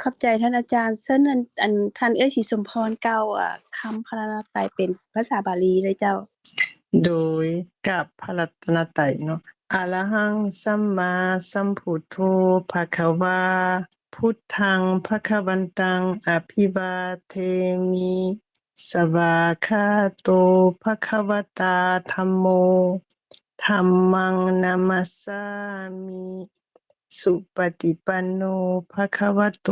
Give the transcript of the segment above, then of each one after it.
ขอบใจท่านอาจารย์ซึ่งอันท่านเอื้อยศรีสมพรกล่าวคำพระรัตนตรัยเป็นภาษาบาลีเลยเจ้าโดยกับพระรัตนตรัยเนาะอะระหังสัมมาสัมพุทโธภควาพุทธังภควันตังอภิวาเทมิสวากขาโตภควตาธัมโมธัมมังนามัสสามิสุปฏิปันโนภควโต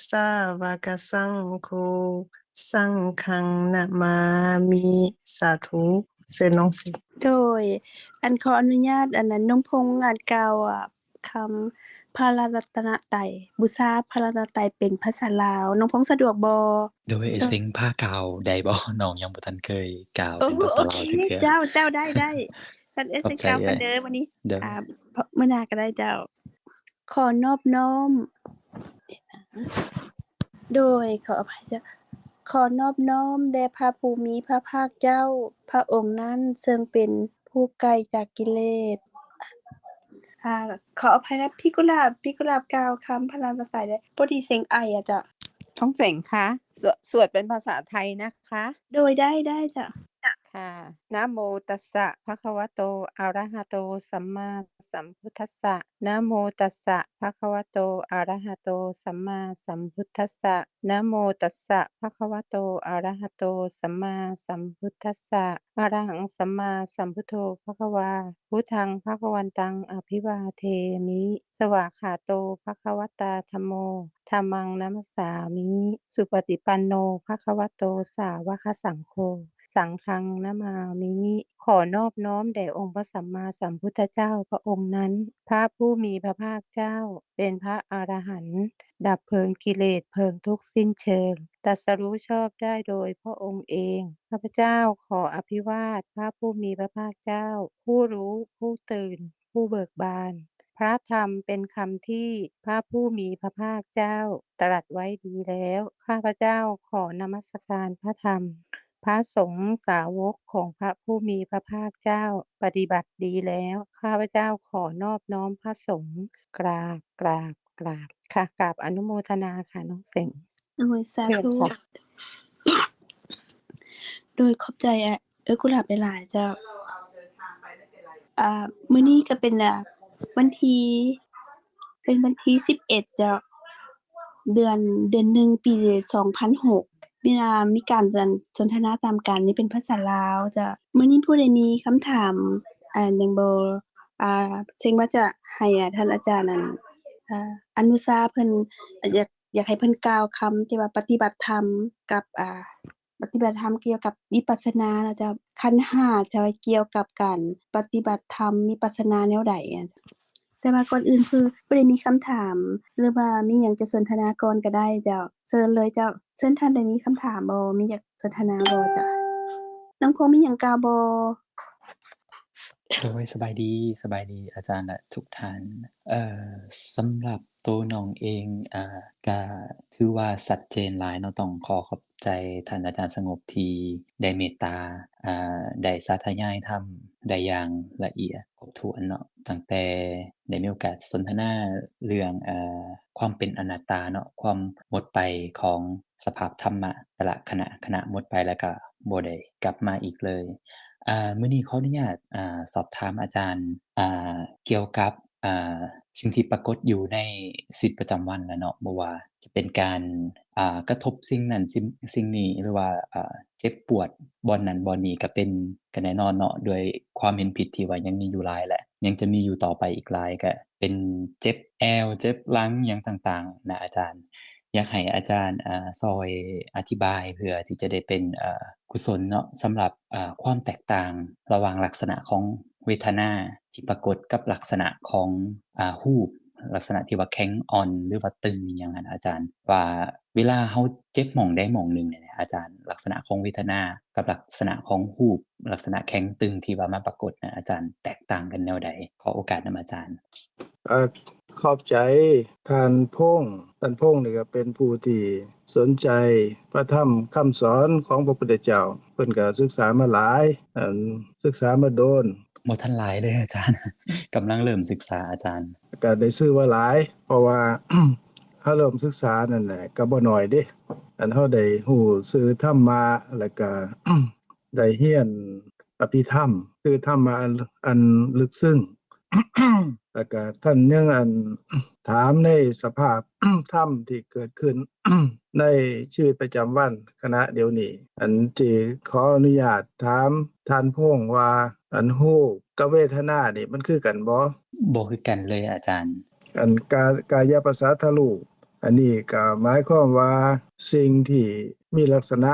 สาวกสังโฆสังฆังนะมามิสาธุเชิญน้องสิโดยอันขออนุญาตอันนั้นน้องพงษ์กล่าวคำพระรัตนตรัยบูชาพระรัตนตรัยเป็นภาษาลาวน้องพงษ์สะดวกบ่โดยเซ็งผ้ากาวได้บ่น้องยังบ่ทันเคยกาวโอ้เป็นภาษาลาโอเควจักเทื่อเจ้าได้ฉันขอบสิใจกล่าวกัเอ้ยนเด้อวันนี้เด้อมื้อหน้าก็ได้เจ้าขอนอบน้อมโดยขออภัยเจ้าขอนอบน้อมแด่พระผู้มีพระภาคเจ้าพระองค์นั้นซึ่งเป็นผู้ไกลจากกิเลสขออภัยนะพี่กุหลาบกล่าวคำพระรัตนตรัยได้พอดีเสียงไออะจ้ะท้องเสงคะสวดเป็นภาษาไทยนะคะ โดยได้จ้ะค่ะนะโมตัสสะภะคะวะโตอะระหะโตสัมมาสัมพุทธัสสะนะโมตัสสะภะคะวะโตอะระหะโตสัมมาสัมพุทธัสสะนะโมตัสสะภะคะวะโตอะระหะโตสัมมาสัมพุทธัสสะอะระหังสัมมาสัมพุทโธภะคะวาพุทธังภะคะวันตังอภิวาเทมิสวากขาโตภะคะวตาธัมโมธัมมังนัมสสามิสุปฏิปันโนภะคะวะโตสาวกสังโฆสังฆังนะมามิขอนอบน้อมแด่องค์พระสัมมาสัมพุทธเจ้าพระองค์นั้นพระผู้มีพระภาคเจ้าเป็นพระอรหันต์ดับเพลิงกิเลสเพลิงทุกข์สิ้นเชิงตรัสรู้ชอบได้โดยพระองค์เองข้าพเจ้าขออภิวาทพระผู้มีพระภาคเจ้าผู้รู้ผู้ตื่นผู้เบิกบานพระธรรมเป็นคำที่พระผู้มีพระภาคเจ้าตรัสไว้ดีแล้วข้าพเจ้าขอนมัสการพระธรรมพระสงฆ์สาวกของพระผู้มีพระภาคเจ้าปฏิบัติดีแล้วข้าพเจ้าขอนอบน้อมพระสงฆ์กราบค่ะกราบอนุโมทนาค่ะน้องเสงโดยสาธุเชิญค่ะ โดยขอบใจกุหลาบหลายๆเจ้ามื้อนี้ก็เป็นวันที่11เจ้าเดือน1ปี2006มีการสนทนาตามกันนี่เป็นภาษาลาวจ้ะมื้อนี้ผู้ใดมีคำถามหยังบ่เชิงว่าจะให้ท่านอาจารย์นั้นอนุชาเพิ่นอยากให้เพิ่นกล่าวคำที่ว่าปฏิบัติธรรมกับปฏิบัติธรรมเกี่ยวกับวิปัสสนานะจ๊ะขันธ์ห้าแต่ว่าเกี่ยวกับการปฏิบัติธรรมวิปัสสนาแนวใดอะแต่ว่าก่อนอื่นคือบ่ได้มีคำถามหรือว่ามีหยังจะสนทนาก่อนก็ได้เจ้าเชิญเลยเจ้าเชิญท่านใดมีคำถามบ่มีอยากสนทนาบ่จ้ะน้องพงษ์มีหยังกล่าวบ่ โดยสบายดีอาจารย์และทุกท่านเอ่อสำหรับตัวน้องเองก็ถือว่าชัดเจนหลายเนาะต้องขอขอบใจท่านอาจารย์สงบที่ได้เมตตาได้สาธยายธรรมได้อย่างละเอียดครบถ้วนเนาะตั้งแต่ได้มีโอกาสสนทนาเรื่องความเป็นอนัตตาเนาะความหมดไปของสภาพธรรมะแต่ละขณะหมดไปแล้วก็บ่ได้กลับมาอีกเลยมื้อนี้ขออนุญาตสอบถามอาจารย์เกี่ยวกับอ่าสิ่งที่ปรากฏอยู่ในชีวิตประจำวันน่ะเนาะบ่ว่าจะเป็นการกระทบสิ่งนั้นสิ่งนี้หรือว่าเจ็บปวดบ่อนนั้นบ่อนนี้ก็แน่นอนเนาะด้วยความเห็นผิดที่ว่ายังมีอยู่หลายแหละยังจะมีอยู่ต่อไปอีกหลายก็เป็นเจ็บแอวเจ็บหลังหยังต่างๆนะอาจารย์ อยากให้อาจารย์ช่วยอธิบายเพื่อที่จะได้เป็นกุศลเนาะสำหรับความแตกต่างระหว่างลักษณะของเวทนาที่ปรากฏกับลักษณะของรูปลักษณะที่ว่าแข็งอ่อนหรือว่าตึงหยังหั้นอาจารย์ว่าเวลาเราเจ็บหม้องใดหม้องหนึ่งเนี่ยอาจารย์ลักษณะของเวทนากับลักษณะของรูปลักษณะแข็งตึงที่ว่ามาปรากฏน่ะอาจารย์แตกต่างกันแนวใดขอโอกาสนำอาจารย์ขอบใจท่านพงษ์นี่ก็เป็นผู้ที่สนใจพระธรรมคำสอนของพระพุทธเจ้าเพิ่นก็ศึกษามาหลายศึกษามาโดนบ่ทันหลายเลยอาจารย์ กำลังเริ่มศึกษาอาจารย์ก็ได้ชื่อว่าหลายเพราะว่า เฮาเริ่มศึกษานั่นแหละก็บ่น้อยเดะอันเฮาได้รู้ชื่อธรรมะแล้วก็ ได้เรียนอภิธรรมคือธรรมะอันลึกซึ้ง แล้วก็ท่านยังถามในสภาพ ธรรมที่เกิดขึ้น ในชีวิตประจำวันขณะเดี๋ยวนี้อันที่ขออนุญาตถามท่านพงษ์ว่าอันรู้กับเวทนานี่มันคือกันบ่ บ่คือกันเลยอาจารย์ อันกายประสาทรูปอันนี้ก็หมายความว่าสิ่งที่มีลักษณะ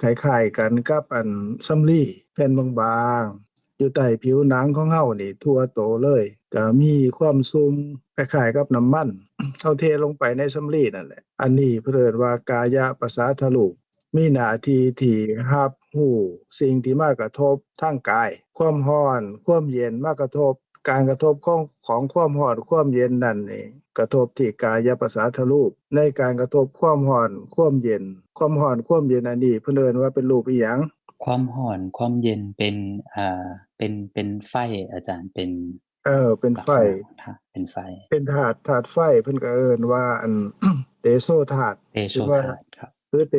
คล้ายๆกันกับอันสำลีแผ่นบางๆอยู่ใต้ผิวหนังของเฮานี่ทั่วโตเลยก็มีความซุมคล้ายๆกับน้ำมัน เฮาเทลงไปในสำลีนั่นแหละอันนี้เพิ่นเรียกว่ากายประสาทรูปมีหน้าที่ที่รับรู้สิ่งที่มากระทบทางกายความร้อนความเย็นมากระทบ การกระทบของความร้อนความเย็นนั่นนี่กระทบที่กายประสาทรูปในการกระทบความร้อนความเย็นความร้อนความเย็นอันนี้เพิ่นเอิ้นว่าเป็นรูปอิหยัง ความร้อนความเย็นเป็นเป็นไฟอาจารย์เป็นเป็น ลัก ไฟ ษณะของธาตุเป็นไฟ เป็นธาตุไฟเพิ่นก็เอิ้นว่าเตโชธาตุ เตโช หรือว่า ธาตุครับ หรือเต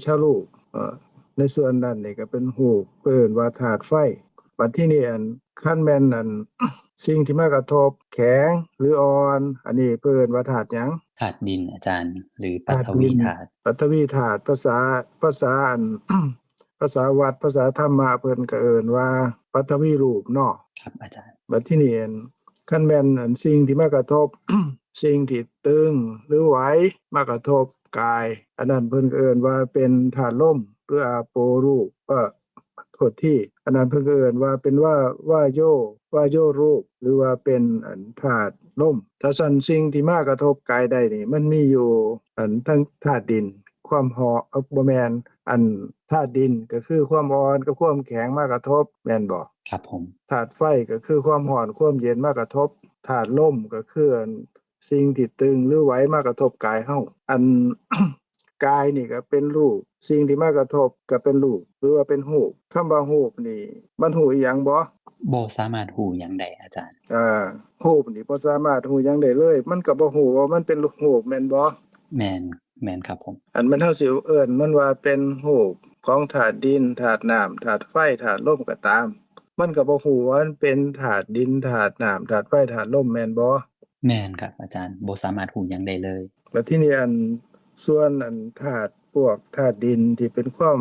ชะรูปในส่วนนั้นนี่ก็เป็นรูปเพิ่นว่าธาตุไฟบัดทีนี้คันแม่นสิ่งที่มากระทบแข็งหรืออ่อนอันนี้เพิ่นว่าธาตุหยัง ธาตุดินอาจารย์ หรือปั ธา ท ตุดิ วี น ธาตุ ปัทวีธาตุภาษาภาษาวัดภาษาธรรมะเพิ่นก็เอิ้นว่าปัทวีรูปเนาะ ครับอาจารย์ บัดทีนี้คันแม่นสิ่งที่มากระทบ สิ่งที่ตึงหรือไหวมากระทบกายอันนั้นเพิ่นก็เอิ้นว่าเป็นธาตุลมหรืออาโปรูปโทษทีอันนั้นเพิ่นก็เอิ้นว่าเป็นว่าโยรูปหรือว่าเป็นธาตุลมถ้าสั่นสิ่งที่มากระทบกายได้นี่มันมีอยู่ทั้งธาตุดินความเหาะบ่แม่นธาตุดินก็คือความอ่อนกับความแข็งมากระทบแม่นบ่ ครับผม ธาตุไฟก็คือความร้อนความเย็นมากระทบธาตุลมก็คือสิ่งที่ตึงหรือไหวมากระทบกายเฮากายนี่ก็เป็นรูปสิ่งที่มากระทบก็เป็นรูปหรือว่าเป็นรูปคำว่ารูปนี่มันรูปอิหยังบ่ บ่สามารถรู้หยังได้อาจารย์ รูปนี่บ่สามารถรู้หยังได้เลยมันก็บ่รู้ว่ามันเป็นรูปแม่นบ่ แม่นแม่นครับผม มันเฮาสิเอิ้นมันว่าเป็นรูปของธาตุดินธาตุน้ำธาตุไฟธาตุลมก็ตาม มันก็บ่ฮู้ว่ามันเป็นธาตุดินธาตุน้ำธาตุไฟธาตุลมแม่นบ่ แม่นครับอาจารย์บ่สามารถรู้หยังได้เลย แล้วที่นี่ส่วนธาตุพวกธาตุดินที่เป็นความ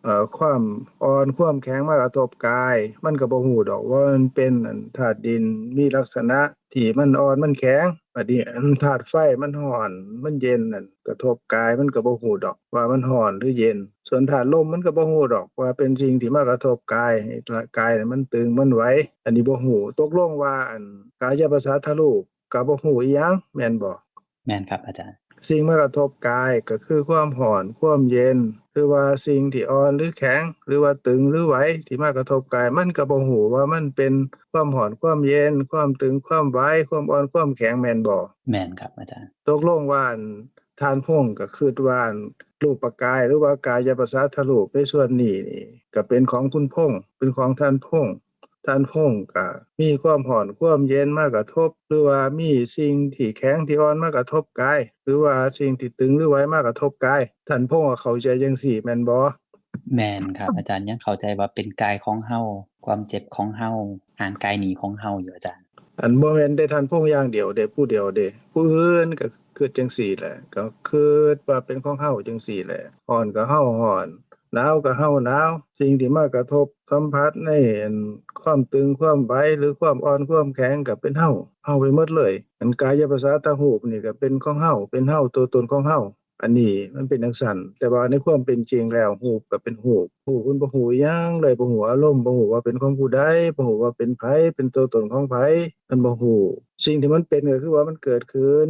อ่อนความแข็งมากระทบกายมันก็บ่ฮู้ดอกว่ามันเป็นธาตุดินมีลักษณะที่มันอ่อนมันแข็งบัดนี้ธาตุไฟมันร้อนมันเย็นกระทบกายมันก็บ่ฮู้ดอกว่ามันร้อนหรือเย็นส่วนธาตุลมมันก็บ่ฮู้ดอกว่าเป็นสิ่งที่มากระทบกายให้กายมันตึงมันไหวอันนี้บ่ฮู้ตกลงว่ากายประสาทรูปก็บ่ฮู้อิหยังแม่นบ่ แม่นครับอาจารย์ สิ่งมากระทบกายก็คือความร้อนความเย็นหรือว่าสิ่งที่อ่อนหรือแข็งหรือว่าตึงหรือไหวที่มากระทบกายมันก็บ่ฮู้ว่ามันเป็นความร้อนความเย็นความตึงความไหวความอ่อนความแข็งแม่นบ่ แม่นครับอาจารย์ ตกลงว่าท่านพงษ์ก็คิดว่ารูปกายหรือว่ากายประสาทรูปในส่วนนี้นี่ก็เป็นของคุณพงษ์เป็นของท่านพงษ์ท่านพงษ์ก็มีความร้อนความเย็นมากระทบหรือว่ามีสิ่งที่แข็งที่อ่อนมากระทบกายหรือว่าสิ่งที่ตึงหรือไหวมากระทบกายท่านพงษ์ก็เข้าใจจังซี่แม่นบ่ แม่นครับอาจารย์ยังเข้าใจว่าเป็นกายของเฮาความเจ็บของเฮาอ่านกายหนีของเฮาอยู่อาจารย์ บ่แม่นได้ท่านพงษ์อย่างเดียวเด้ผู้เดียวเด้ผู้อื่นก็คิดจังซี่แหละก็คิดว่าเป็นของเฮาจังซี่แหละร้อนก็เฮาร้อนหนาวก็เฮาหนาวสิ่งที่มากระทบสัมผัสในความตึงความไหวหรือความอ่อนความแข็งก็เป็นเฮาไปหมดเลยกายประสาทรูปนี่ก็เป็นของเฮาเป็นเฮาตัวตนของเฮาอันนี้มันเป็นจังซั่นแต่ว่าในความเป็นจริงแล้วรูปก็เป็นรูปเพิ่นบ่ฮู้หยังเลยบ่ฮู้อารมณ์บ่ฮู้ว่าเป็นของผู้ใดบ่ฮู้ว่าเป็นไผเป็นตัวตนของไผเพิ่นบ่ฮู้สิ่งที่มันเป็นก็คือว่ามันเกิดขึ้น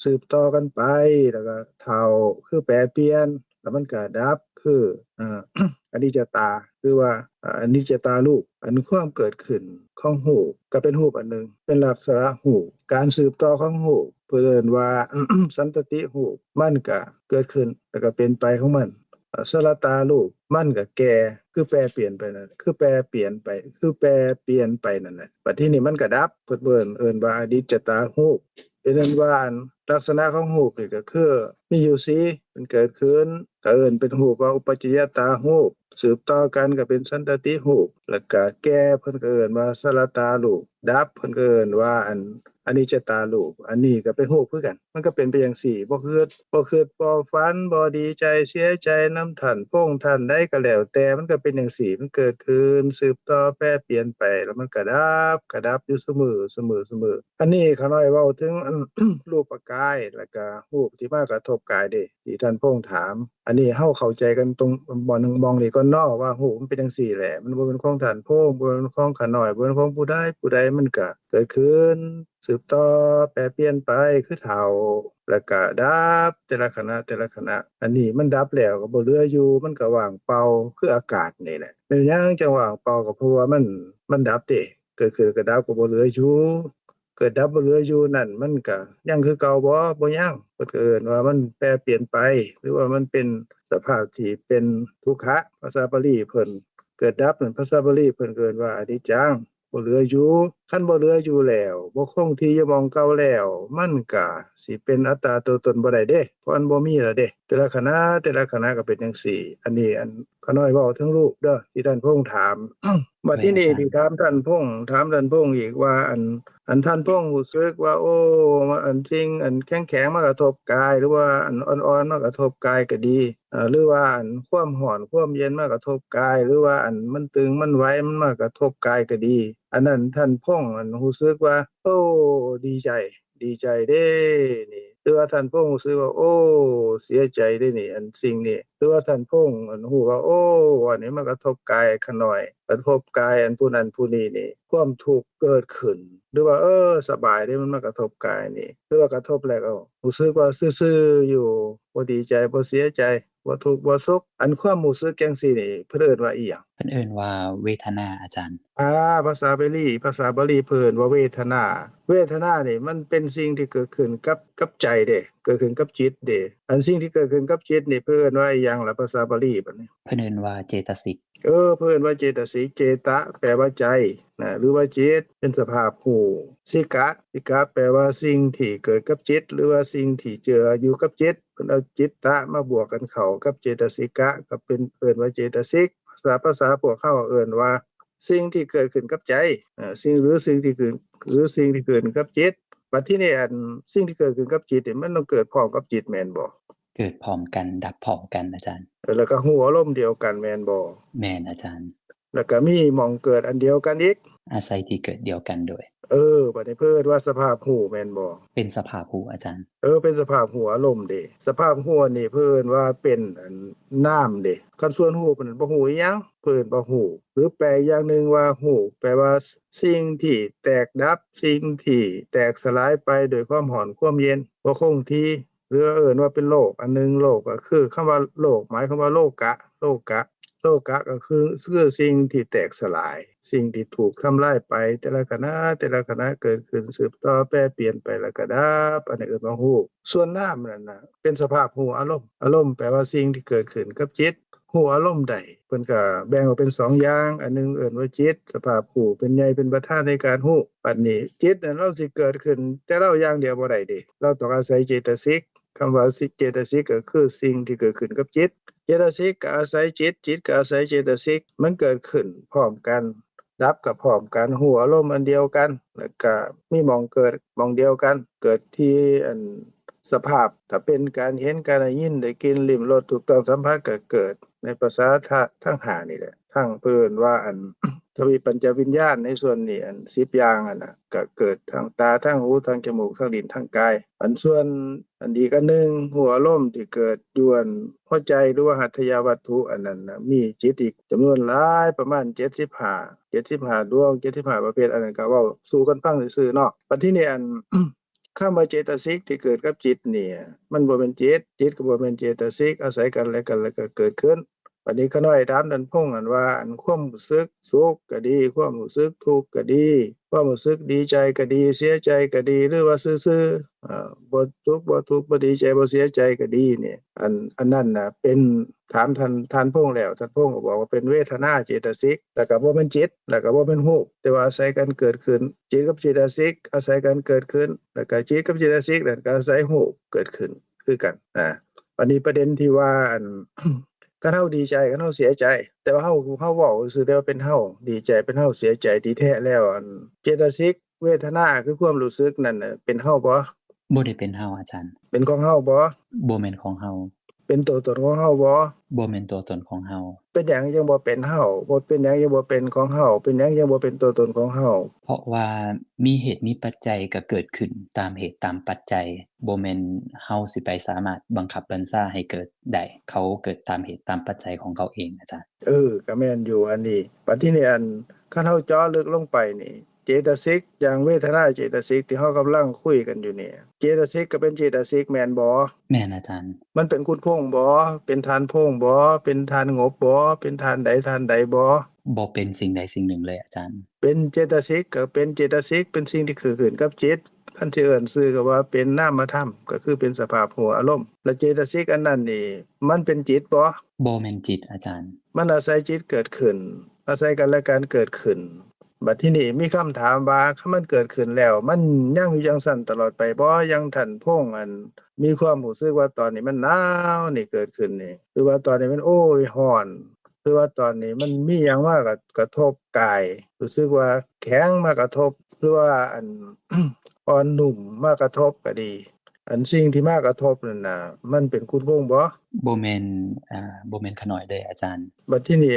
สืบต่อกันไปแล้วก็เฒ่าคือแปรเปลี่ยนแล้วมันก็ดับคืออนิจจตาคือว่าอนิจจตารูปความเกิดขึ้นของรูปก็เป็นรูปอันหนึ่งเป็นลักษณะรูปการสืบต่อของรูปเพิ่นเอิ้นว่า สันตติรูปมันก็เกิดขึ้นแล้วก็เป็นไปของมันสลตารูปมันก็แก่คือแปรเปลี่ยนไปนั่นคือแปรเปลี่ยนไปคือแปรเปลี่ยนไปนั่นแหละบัดทีนี้มันก็ดับเพิ่นเอิ้นว่าอนิจจตารูปเป็นนั้นว่า ลักษณะของรูปนี่ก็คือมีอยู่4มันเกิดขึ้นก็เอิ้นเป็นรูปว่าอุปัจจยตารูปสืบต่อกันก็เป็นสันตติรูปแล้วก็แก่เพิ่นก็เอิ้นว่าสลตารูปดับเพิ่นก็เอิ้นว่าอนิจจตารูปอันนี้ก็เป็นรูปคือกันมันก็เป็นไปจังซี่บ่คิดบ่ฝันบ่ดีใจเสียใจนำท่านพงษ์ท่านใดก็แล้วแต่มันก็เป็นจังซี่มันเกิดขึ้นสืบต่อแปรเปลี่ยนไปแล้วมันก็ดับอยู่เสมออันนี้ข้าน้อยเว้าถึงรูปกายแล้วก็รูปที่มากระทบกายเด้ที่ท่านพงษ์ถามอันนี้เฮาเข้าใจกันตรงบ่หนึ่งมองนี่ก่อนเนาะว่ารูปมันเป็นจังซี่แหละมันบ่เป็นของท่านพงษ์บ่เป็นของข้าน้อยบ่เป็นของผู้ใดมันก็เกิดขึ้นสืบต่อแปรเปลี่ยนไปคือเฒ่าแล้วก็ดับแต่ละขณะอันนี้มันดับแล้วก็บ่เหลืออยู่มันก็ว่างเปล่าคืออากาศนี่แหละเป็นหยังจังว่างเปล่าก็เพราะว่ามันดับเด้เกิดขึ้นก็ดับก็บ่เหลืออยู่เกิดดับบ่เหลืออยู่นั่นมันก็ยังคือเก่าบ่ยังเพิ่นก็เอิ้นว่ามันแปรเปลี่ยนไปหรือว่ามันเป็นสภาพที่เป็นทุกขะภาษาบาลีเพิ่นเกิดดับนั่นภาษาบาลีเพิ่นก็เอิ้นว่าอนิจจังบ่เหลืออยู่คันบ่เหลืออยู่แล้วบ่คงที่อยู่หม้องเก่าแล้วมันก็สิเป็นอัตตาตัวตนบ่ได้เด้เพราะมันบ่มีแล้วเด้แต่ละขณะก็เป็นจังซี่อันนี้ข้าน้อยเว้าถึงรูปเด้อที่ท่านพงษ์ถาม บัดที่นี่ที่ถามท่านพงษ์อีกว่าท่านพงษ์รู้สึกว่าโอ้สิ่งแข็งๆมากระทบกายหรือว่าอ่อนๆมากระทบกายก็ดีหรือว่าความร้อนความเย็นมากระทบกายหรือว่ามันตึงมันไหวมันมากระทบกายก็ดีอันนั้นท่านพงษ์รู้สึกว่าโอ้ดีใจเด้นี่หรือว่าท่านพงษ์รู้สึกว่าโอ้เสียใจเด้นี่สิ่งนี้หรือว่าท่านพงษ์รู้ว่าโอ้อันนี้มันกระทบกายข้าน้อยกระทบกายผู้นั้นผู้นี้นี่ความทุกข์เกิดขึ้นหรือว่าสบายเด้มันมากระทบกายนี่หรือว่ากระทบแล้วก็รู้สึกว่าซื่อๆอยู่บ่ดีใจบ่เสียใจบ่ทุกข์บ่สุขความรู้สึกจังซี่นี่เพิ่นเอิ้นว่าอิหยัง เพิ่นเอิ้นว่าเวทนาอาจารย์ ภาษาบาลีเพิ่นว่าเวทนานี่มันเป็นสิ่งที่เกิดขึ้นกับใจเด้เกิดขึ้นกับจิตเด้สิ่งที่เกิดขึ้นกับจิตนี่เพิ่นเอิ้นว่าอิหยังล่ะภาษาบาลีบัดนี้ เพิ่นเอิ้นว่าเจตสิก เพิ่นว่าเจตสิกเจตะแปลว่าใจนะหรือว่าจิตเป็นสภาพหูสิกะแปลว่าสิ่งที่เกิดกับจิตหรือว่าสิ่งที่เจืออยู่กับจิตเพิ่นเอาจิตตะมาบวกกันเข้ากับเจตสิกะก็เป็นเอิ้นว่าเจตสิกภาษาพวกเขาเอิ้นว่าสิ่งที่เกิดขึ้นกับใจสิ่งที่เกิดกับจิตบัดทีนี้สิ่งที่เกิดขึ้นกับจิตนี่มันต้องเกิดพร้อมกับจิตแม่นบ่ เกิดพร้อมกันดับพร้อมกันอาจารย์ แล้วก็รู้อารมณ์เดียวกันแม่นบ่ แม่นอาจารย์ แล้วก็มีหม้องเกิดอันเดียวกันอีก อาศัยที่เกิดเดียวกันโดย บัดนี้เพิ่นว่าสภาพหูแม่นบ่ เป็นสภาพหูอาจารย์ เป็นสภาพหูอารมณ์เด้สภาพหูนี่เพิ่นว่าเป็นนามเด้คันส่วนหูเพิ่นบ่ฮู้อิหยังเพิ่นบ่ฮู้หรือแปลอย่างหนึ่งว่าฮู้แปลว่าสิ่งที่แตกดับสิ่งที่แตกสลายไปโดยความร้อนความเย็นบ่คงที่หรือเอิ้นว่าเป็นโลกอันหนึ่งโลกก็คือคำว่าโลกหมายความว่าโลกะก็คือสิ่งที่แตกสลายสิ่งที่ถูกทำลายไปแต่ละขณะเกิดขึ้นสืบต่อแปรเปลี่ยนไปแล้วก็ดับอันนี้เอิ้นว่าฮู้ส่วนนามนั่นน่ะเป็นสภาพฮู้อารมณ์แปลว่าสิ่งที่เกิดขึ้นกับจิตฮู้อารมณ์ใดเพิ่นก็แบ่งออกเป็น2อย่างอันหนึงเอิ้นว่าจิตสภาพฮู้เป็นใหญ่เป็นประธานในการฮู้บัดนี้จิตนั้นเราสิเกิดขึ้นแต่เราอย่างเดียวบ่ได้เด้เราต้องอาศัยเจตสิกคำว่าเจตสิกก็คือสิ่งที่เกิดขึ้นกับจิตเจตสิกก็อาศัยจิตก็อาศัยเจตสิกมันเกิดขึ้นพร้อมกันดับก็พร้อมกันฮู้อารมณ์อันเดียวกันแล้วก็มีหม้องเกิดหม้องเดียวกันเกิดที่สภาพถ้าเป็นการเห็นการได้ยินได้กลิ่นลิ้มรสถูกต้องสัมผัสก็เกิดในภาษาทั้ง5นี่แหละทั้งเพิ่นว่าทวีปัญจวิญญาณในส่วนนี้10อย่างน่ะก็เกิดทางตาทางหูทางจมูกทางลิ้นทางกายส่วนอีกอันหนึ่งหัวอารมณ์ที่เกิดอยู่หัวใจหรือว่าหัตถยวัตถุอันนั้นน่ะมีจิตอีกจำนวนหลายประมาณ75ดวง75ประเภทอันนั้นก็เว้าสู่กันฟังซื่อๆเนาะบัดทีนี้คำว่าเจตสิกที่เกิดกับจิตเนี่ยมันบ่แม่นจิตก็บ่แม่นเจตสิกอาศัยกันและกันแล้วก็เกิดขึ้น บัดนี้ขาน้อยถามท่านพงษ์อั่นว่าอันความรู้สึกสุขก็ดีความรู้สึกทุกข์ก็ดีความรู้สึกดีใจก็ดีเสียใจก็ดีหรือว่าซื่อๆบ่สุขบ่ทุกข์บ่ดีใจบ่เสียใจก็ดีเนี่ยอันนั้นน่ะเป็นถามท่านพงษ์แล้วท่านพงษ์ก็บอกว่าเป็นเวทนาเจตสิกแล้วก็บ่แม่นจิตแล้วก็บ่แม่นรูปแต่ว่าอาศัยกันเกิดขึ้นจิตกับเจตสิกอาศัยกันเกิดขึ้นแล้วก็จิตกับเจตสิกนั่นก็อาศัยรูปเกิดขึ้นคือกันวันนี้ประเด็นที่ว่าคันเฮาดีใจคันเฮาเสียใจแต่ว่าเฮาเว้าซื่อแต่ว่าเป็นเฮาดีใจเป็นเฮาเสียใจที่แท้แล้วเจตสิกเวทนาคือความรู้สึกนั่นน่ะเป็นเฮาบ่บ่ได้เป็นเฮาอาจารย์ เป็นของเฮาบ่ บ่แม่นของเฮา เป็นตัวตนของเฮาบ่ บ่แม่นตัวตนของเฮา เป็นหยังยังบ่เป็นเฮาบ่เป็นหยังยังบ่เป็นของเฮาเป็นหยังยังบ่เป็นตัวตนของเฮา เพราะว่ามีเหตุมีปัจจัยก็เกิดขึ้นตามเหตุตามปัจจัยบ่แม่นเฮาสิไปสามารถบังคับบัญชาให้เกิดได้เขาเกิดตามเหตุตามปัจจัยของเขาเองอาจารย์ ก็แม่นอยู่อันนี้บัดทีนี้คันเฮาเจาะลึกลงไปนี่เจตสิกอย่างเวทนาเจตสิกที่เฮากำลังคุยกันอยู่นี่เจตสิกก็เป็นเจตสิกแม่นบ่แม่นอาจารย์ มันเป็นคุณพงษ์บ่เป็นทานพงษ์บ่เป็นทานงบบ่เป็นทานใดบ่ บ่เป็นสิ่งใดสิ่งหนึ่งเลยอาจารย์ เป็นเจตสิกก็เป็นเจตสิกเป็นสิ่งที่เกิดขึ้นกับจิตคันสิเอิ้นชื่อก็ว่าเป็นนามธรรมก็คือเป็นสภาพหัวอารมณ์และเจตสิกอันนั้นนี่มันเป็นจิตบ่ บ่แม่นจิตอาจารย์ มันอาศัยจิตเกิดขึ้นอาศัยกันและกันเกิดขึ้นบัดทีนี้มีคำถามว่าคันมันเกิดขึ้นแล้วมันยังอยู่จังซั่นตลอดไปบ่ยังท่านพงษ์มีความรู้สึกว่าตอนนี้มันหนาวนี่เกิดขึ้นนี่หรือว่าตอนนี้มันโอ้ยร้อนหรือว่าตอนนี้มันมีหยังมากระทบกายรู้สึกว่าแข็งมากระทบหรือว่าอ่อนนุ่มมากระทบก็ดีสิ่งที่มากระทบนั่นน่ะมันเป็นคุณพงษ์บ่ บ่แม่นบ่แม่นขน้อยเลยอาจารย์ บัดทีนี้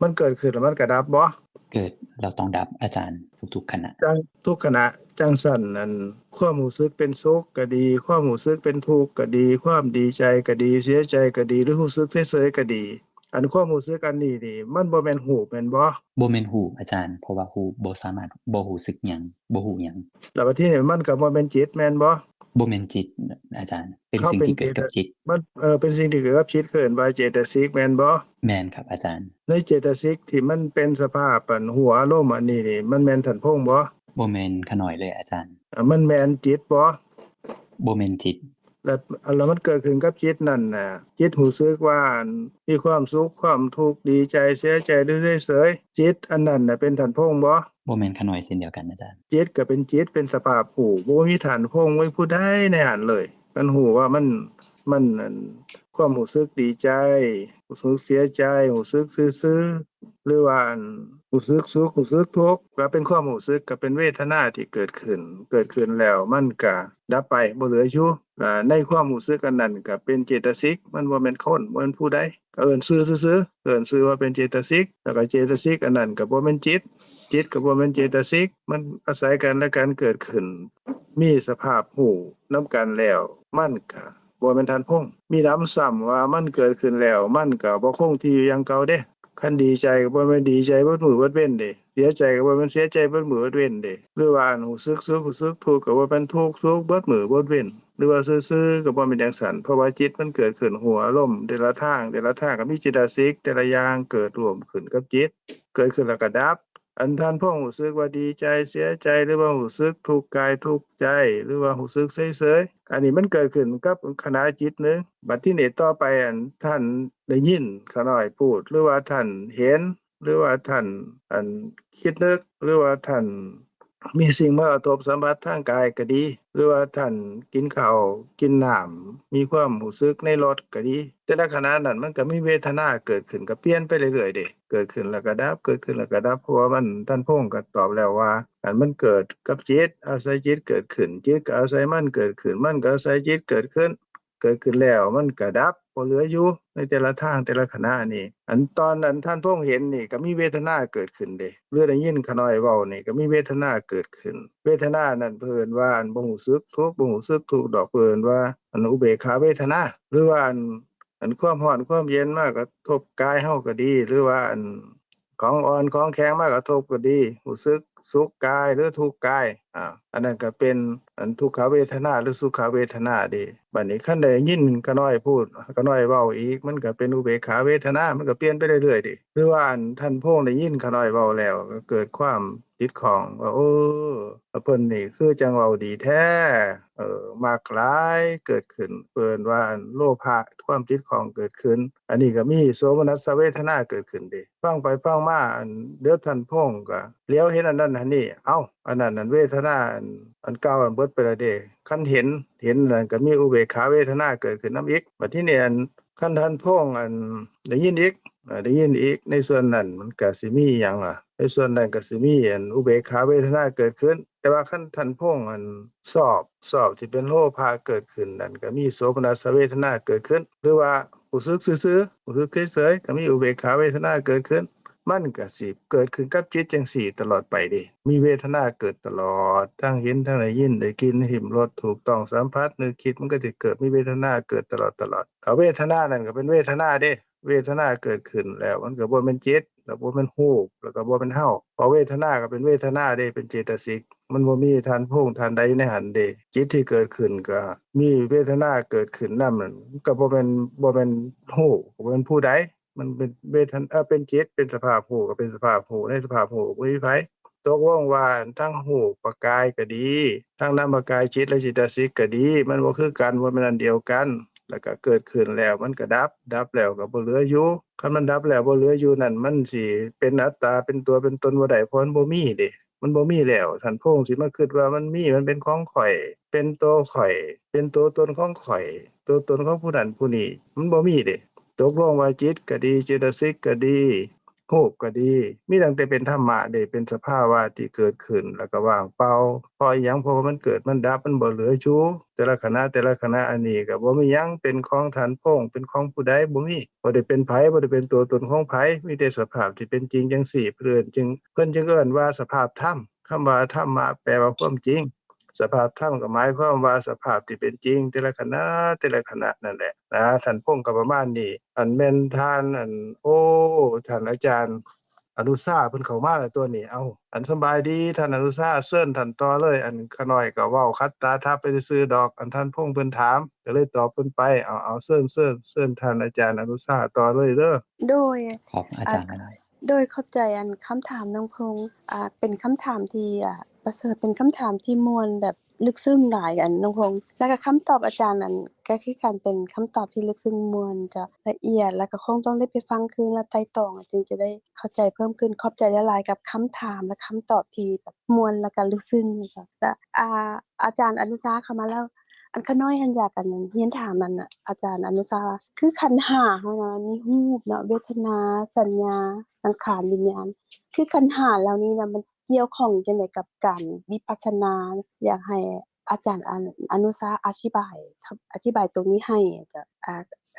มันเกิดขึ้นแล้วมันก็ดับบ่ เกิดเราต้องดับอาจารย์ทุกๆขณะ จังทุกขณะจังซั่นความรู้สึกเป็นสุขก็ดีความรู้สึกเป็นทุกข์ก็ดีความดีใจก็ดีเสียใจก็ดีหรือรู้สึกเฉยๆก็ดีความรู้สึกอันนี้นี่มันบ่แม่นรูปแม่นบ่ บ่แม่นรูปอาจารย์ เพราะว่ารูปบ่สามารถบ่รู้สึกหยังบ่ฮู้หยัง แล้วบัดทีนี้มันก็บ่แม่นจิตแม่นบ่ บ่แม่นจิตอาจารย์ เป็นสิ่งที่เกิดกับจิต มันเป็นสิ่งที่เกิดกับจิตเอิ้นว่าเจตสิกแม่นบ่ แม่นครับอาจารย์ ในเจตสิกที่มันเป็นสภาพหัวอารมณ์อันนี้นี่มันแม่นท่านพงษ์บ่ บ่แม่นขน้อยเลยอาจารย์ มันแม่นจิตบ่ บ่แม่นจิต แล้วมันเกิดขึ้นกับจิตนั่นน่ะจิตรู้สึกว่ามีความสุขความทุกข์ดีใจเสียใจหรือเฉยๆจิตอันนั้นน่ะเป็นท่านพงษ์บ่ บ่แม่นขน้อยเช่นเดียวกันอาจารย์ จิตก็เป็นจิตเป็นสภาพรู้บ่มีท่านพงษ์ไว้ผู้ใดในหันเลยกันรู้ว่ามันความรู้สึกดีใจรู้สึกเสียใจรู้สึกซื่อๆหรือว่ารู้สึกสุขรู้สึกทุกข์ก็เป็นความรู้สึกก็เป็นเวทนาที่เกิดขึ้นแล้วมันก็ดับไปบ่เหลืออยู่ในความรู้สึกอันนั้นก็เป็นเจตสิกมันบ่แม่นคนบ่แม่นผู้ใดก็เอิ้นชื่อซื่อๆเอิ้นชื่อว่าเป็นเจตสิกแล้วก็เจตสิกอันนั้นก็บ่แม่นจิตก็บ่แม่นเจตสิกมันอาศัยกันและกันเกิดขึ้นมีสภาพรู้นำกันแล้วมันก็บ่แม่นท่านพงษ์มีนำซ้ำว่ามันเกิดขึ้นแล้วมันก็บ่คงที่อยู่อย่างเก่าเด้คันดีใจก็บ่แม่นดีใจเบิดมื้อเบิดเว้นเด้เสียใจก็บ่แม่นเสียใจเบิดมื้อเบิดเว้นเด้หรือว่ารู้สึกสุขรู้สึกทุกข์ก็บ่แม่นทุกข์สุขเบิดมื้อเบิดเว้นหรือว่าซื่อๆก็บ่แม่นจังซั่นเพราะว่าจิตมันเกิดขึ้นหัวอารมณ์แต่ละทางก็มีเจตสิกแต่ละอย่างเกิดร่วมขึ้นกับจิตเกิดขึ้นแล้วก็ดับท่านพงษ์รู้สึกว่าดีใจเสียใจหรือว่ารู้สึกทุกข์กายทุกข์ใจหรือว่ารู้สึกเฉยๆอันนี้มันเกิดขึ้นกับขณะจิตหนึ่งบัดทีนี้ต่อไปท่านได้ยินขาน้อยพูดหรือว่าท่านเห็นหรือว่าท่านคิดนึกหรือว่าท่านมีสิ่งมากระทบสัมผัสทางกายก็ดีหรือว่าท่านกินข้าวกินน้ำมีความรู้สึกในรสก็ดีแต่ในขณะนั้นมันก็มีเวทนาเกิดขึ้นก็เปลี่ยนไปเรื่อยๆเดะเกิดขึ้นแล้วก็ดับเกิดขึ้นแล้วก็ดับเพราะว่ามันท่านพงษ์ก็ตอบแล้วว่ามันเกิดกับจิตอาศัยจิตเกิดขึ้นจิตก็อาศัยมันเกิดขึ้นมันก็อาศัยจิตเกิดขึ้นแล้วมันก็ดับบ่เหลืออยู่ในแต่ละทางแต่ละขณะนี่ตอนนั้นท่านพงษ์เห็นนี่ก็มีเวทนาเกิดขึ้นเดะหรือได้ยินขาน้อยเว้านี่ก็มีเวทนาเกิดขึ้นเวทนานั้นเพิ่นว่าบ่รู้สึกทุกข์บ่รู้สึกทุกข์ดอกเพิ่นว่าอุเบกขาเวทนาหรือว่าความร้อนความเย็นมากระทบกายเฮาก็ดีหรือว่าของอ่อนของแข็งมากระทบก็ดีรู้สึก สุขกายหรือทุกข์กายอันนั้นก็เป็นอันทุกขเวทนาหรือสุขเวทนาเด้บัดนี้คันได้ยินกะน้อยพูดกะน้อยเว้าอีกมันก็เป็นอุเบกขาเวทนามันก็เปลี่ยนไปเรื่อยๆเด้หรือว่าอันท่านพงษ์ได้ยินกะน้อยเว้าแล้วก็เกิดความติดข้องว่าเพิ่นนี่คือจังเว้าดีแท้มักหลายเกิดขึ้นเพิ่นว่าอันโลภะความติดข้องเกิดขึ้นอันนี้ก็มีโสมนัสเวทนาเกิดขึ้นเด้ฟังไปฟังมาอันเดี๋ยวท่านพงษ์ก็เหลียวเห็นอันนั้นอันนี้เอ้าอันนั้นอันเวทนาอันเก่าอันเบิดไปแล้วเด้คันเห็นนั่นก็มีอุเบกขาเวทนาเกิดขึ้นนำอีกบัดทีนี้อันคันท่านพงษ์อันได้ยินอีกในส่วนนั้นมันก็สิมีหยังในส่วนนั้นก็สิมีอันอุเบกขาเวทนาเกิดขึ้นแต่ว่าคันท่านพงษ์อันสอบที่เป็นโลภะเกิดขึ้นนั่นก็มีโสมนัสเวทนาเกิดขึ้นหรือว่ารู้สึกซื่อๆรู้สึกเฉยๆก็มีอุเบกขาเวทนาเกิดขึ้นมันก็สิเกิดขึ้นกับจิตจังซี่ตลอดไปเด้มีเวทนาเกิดตลอดทั้งเห็นทั้งได้ยินได้กลิ่นลิ้มรสถูกต้องสัมผัสนึกคิดมันก็สิเกิดมีเวทนาเกิดตลอดเวทนานั่นก็เป็นเวทนาเด้เวทนาเกิดขึ้นแล้วมันก็บ่แม่นจิตแล้วบ่แม่นรูปแล้วก็บ่แม่นเฮาเพราะเวทนาก็เป็นเวทนาเด้เป็นเจตสิกมันบ่มีท่านพงษ์ท่านใดในหันเด้จิตที่เกิดขึ้นก็มีเวทนาเกิดขึ้นนำนั่นก็บ่แม่นรูปบ่แม่นผู้ใดมันเป็นเป็นจิตเป็นสภาพรู้ก็เป็นสภาพรู้ในสภาพรู้บ่มีไผตกลงว่าทั้งรูปกายก็ดีทั้งนามกายจิตและเจตสิกก็ดีมันบ่คือกันบ่แม่นอันเดียวกันแล้วก็เกิดขึ้นแล้วมันก็ดับแล้วก็บ่เหลืออยู่คันมันดับแล้วบ่เหลืออยู่นั่นมันสิเป็นอัตตาเป็นตัวเป็นตนบ่ได้เพราะมันบ่มีเด้มันบ่มีแล้วท่านพงษ์สิมาคิดว่ามันมีมันเป็นของข้อยเป็นตัวข้อยเป็นตัวตนของข้อยตัวตนของผู้นั้นผู้นี้มันบ่มีเด้ตกลงว่าจิตก็ดีเจตสิกก็ดีรูปก็ดีมีตั้งแต่เป็นธรรมะเด้เป็นสภาวะที่เกิดขึ้นแล้วก็ว่างเปล่าเพราะอิหยังเพราะว่ามันเกิดมันดับมันบ่เหลืออยู่แต่ละขณะอันนี้ก็บ่มีหยังเป็นของท่านพงษ์เป็นของผู้ใดบ่มีบ่ได้เป็นไผบ่ได้เป็นตัวตนของไผมีแต่สภาพที่เป็นจริงจังซี่เพิ่นจึงเอิ้นว่าสภาพธรรมคำว่าธรรมะแปลว่าความจริงสภาพธรรมก็หมายความว่าสภาพที่เป็นจริงแต่ละขณะนั่นแหละนะท่านพงษ์ก็ประมาณนี้อันแม่นท่านท่านอาจารย์อนุชาเพิ่นเข้ามาแล้วตัวนี้อันสำบายดีท่านอนุชาเชิญท่านต่อเลยอันขาน้อยก็เว้าคัดตาทับไปซื่อๆดอกอันท่านพงษ์เพิ่นถามก็เลยตอบเพิ่นไปเอาเชิญท่านอาจารย์อนุชาต่อเลยเด้อ โดย ของอาจารย์มาหน่อย โดยเข้าใจอันคำถามน้องพงษ์เป็นคำถามที่ประเสริฐเป็นคำถามที่ม่วนแบบลึกซึ้งหลายอันน้องพงษ์แล้วก็คำตอบอาจารย์นั้นก็คือการเป็นคำตอบที่ลึกซึ้งม่วนจะละเอียดแล้วก็คงต้องได้ไปฟังคืนและไต่ตองจึงจะได้เข้าใจเพิ่มขึ้นขอบใจหลายๆกับคำถามและคำตอบที่แบบม่วนและก็ลึกซึ้งนะคะและอาจารย์อนุชาเข้ามาแล้วอันขาน้อยหั้นอยากอันเรียนถามนั่นน่ะอาจารย์อนุชาคือขันธ์ห้าเฮานะมีรูปเนาะเวทนาสัญญาสังขารวิญญาณคือขันธ์ห้าเหล่านี้น่ะมันเกี่ยวข้องจังได๋กับการวิปัสสนาอยากให้อาจารย์อนุชาอธิบายตรงนี้ให้จะ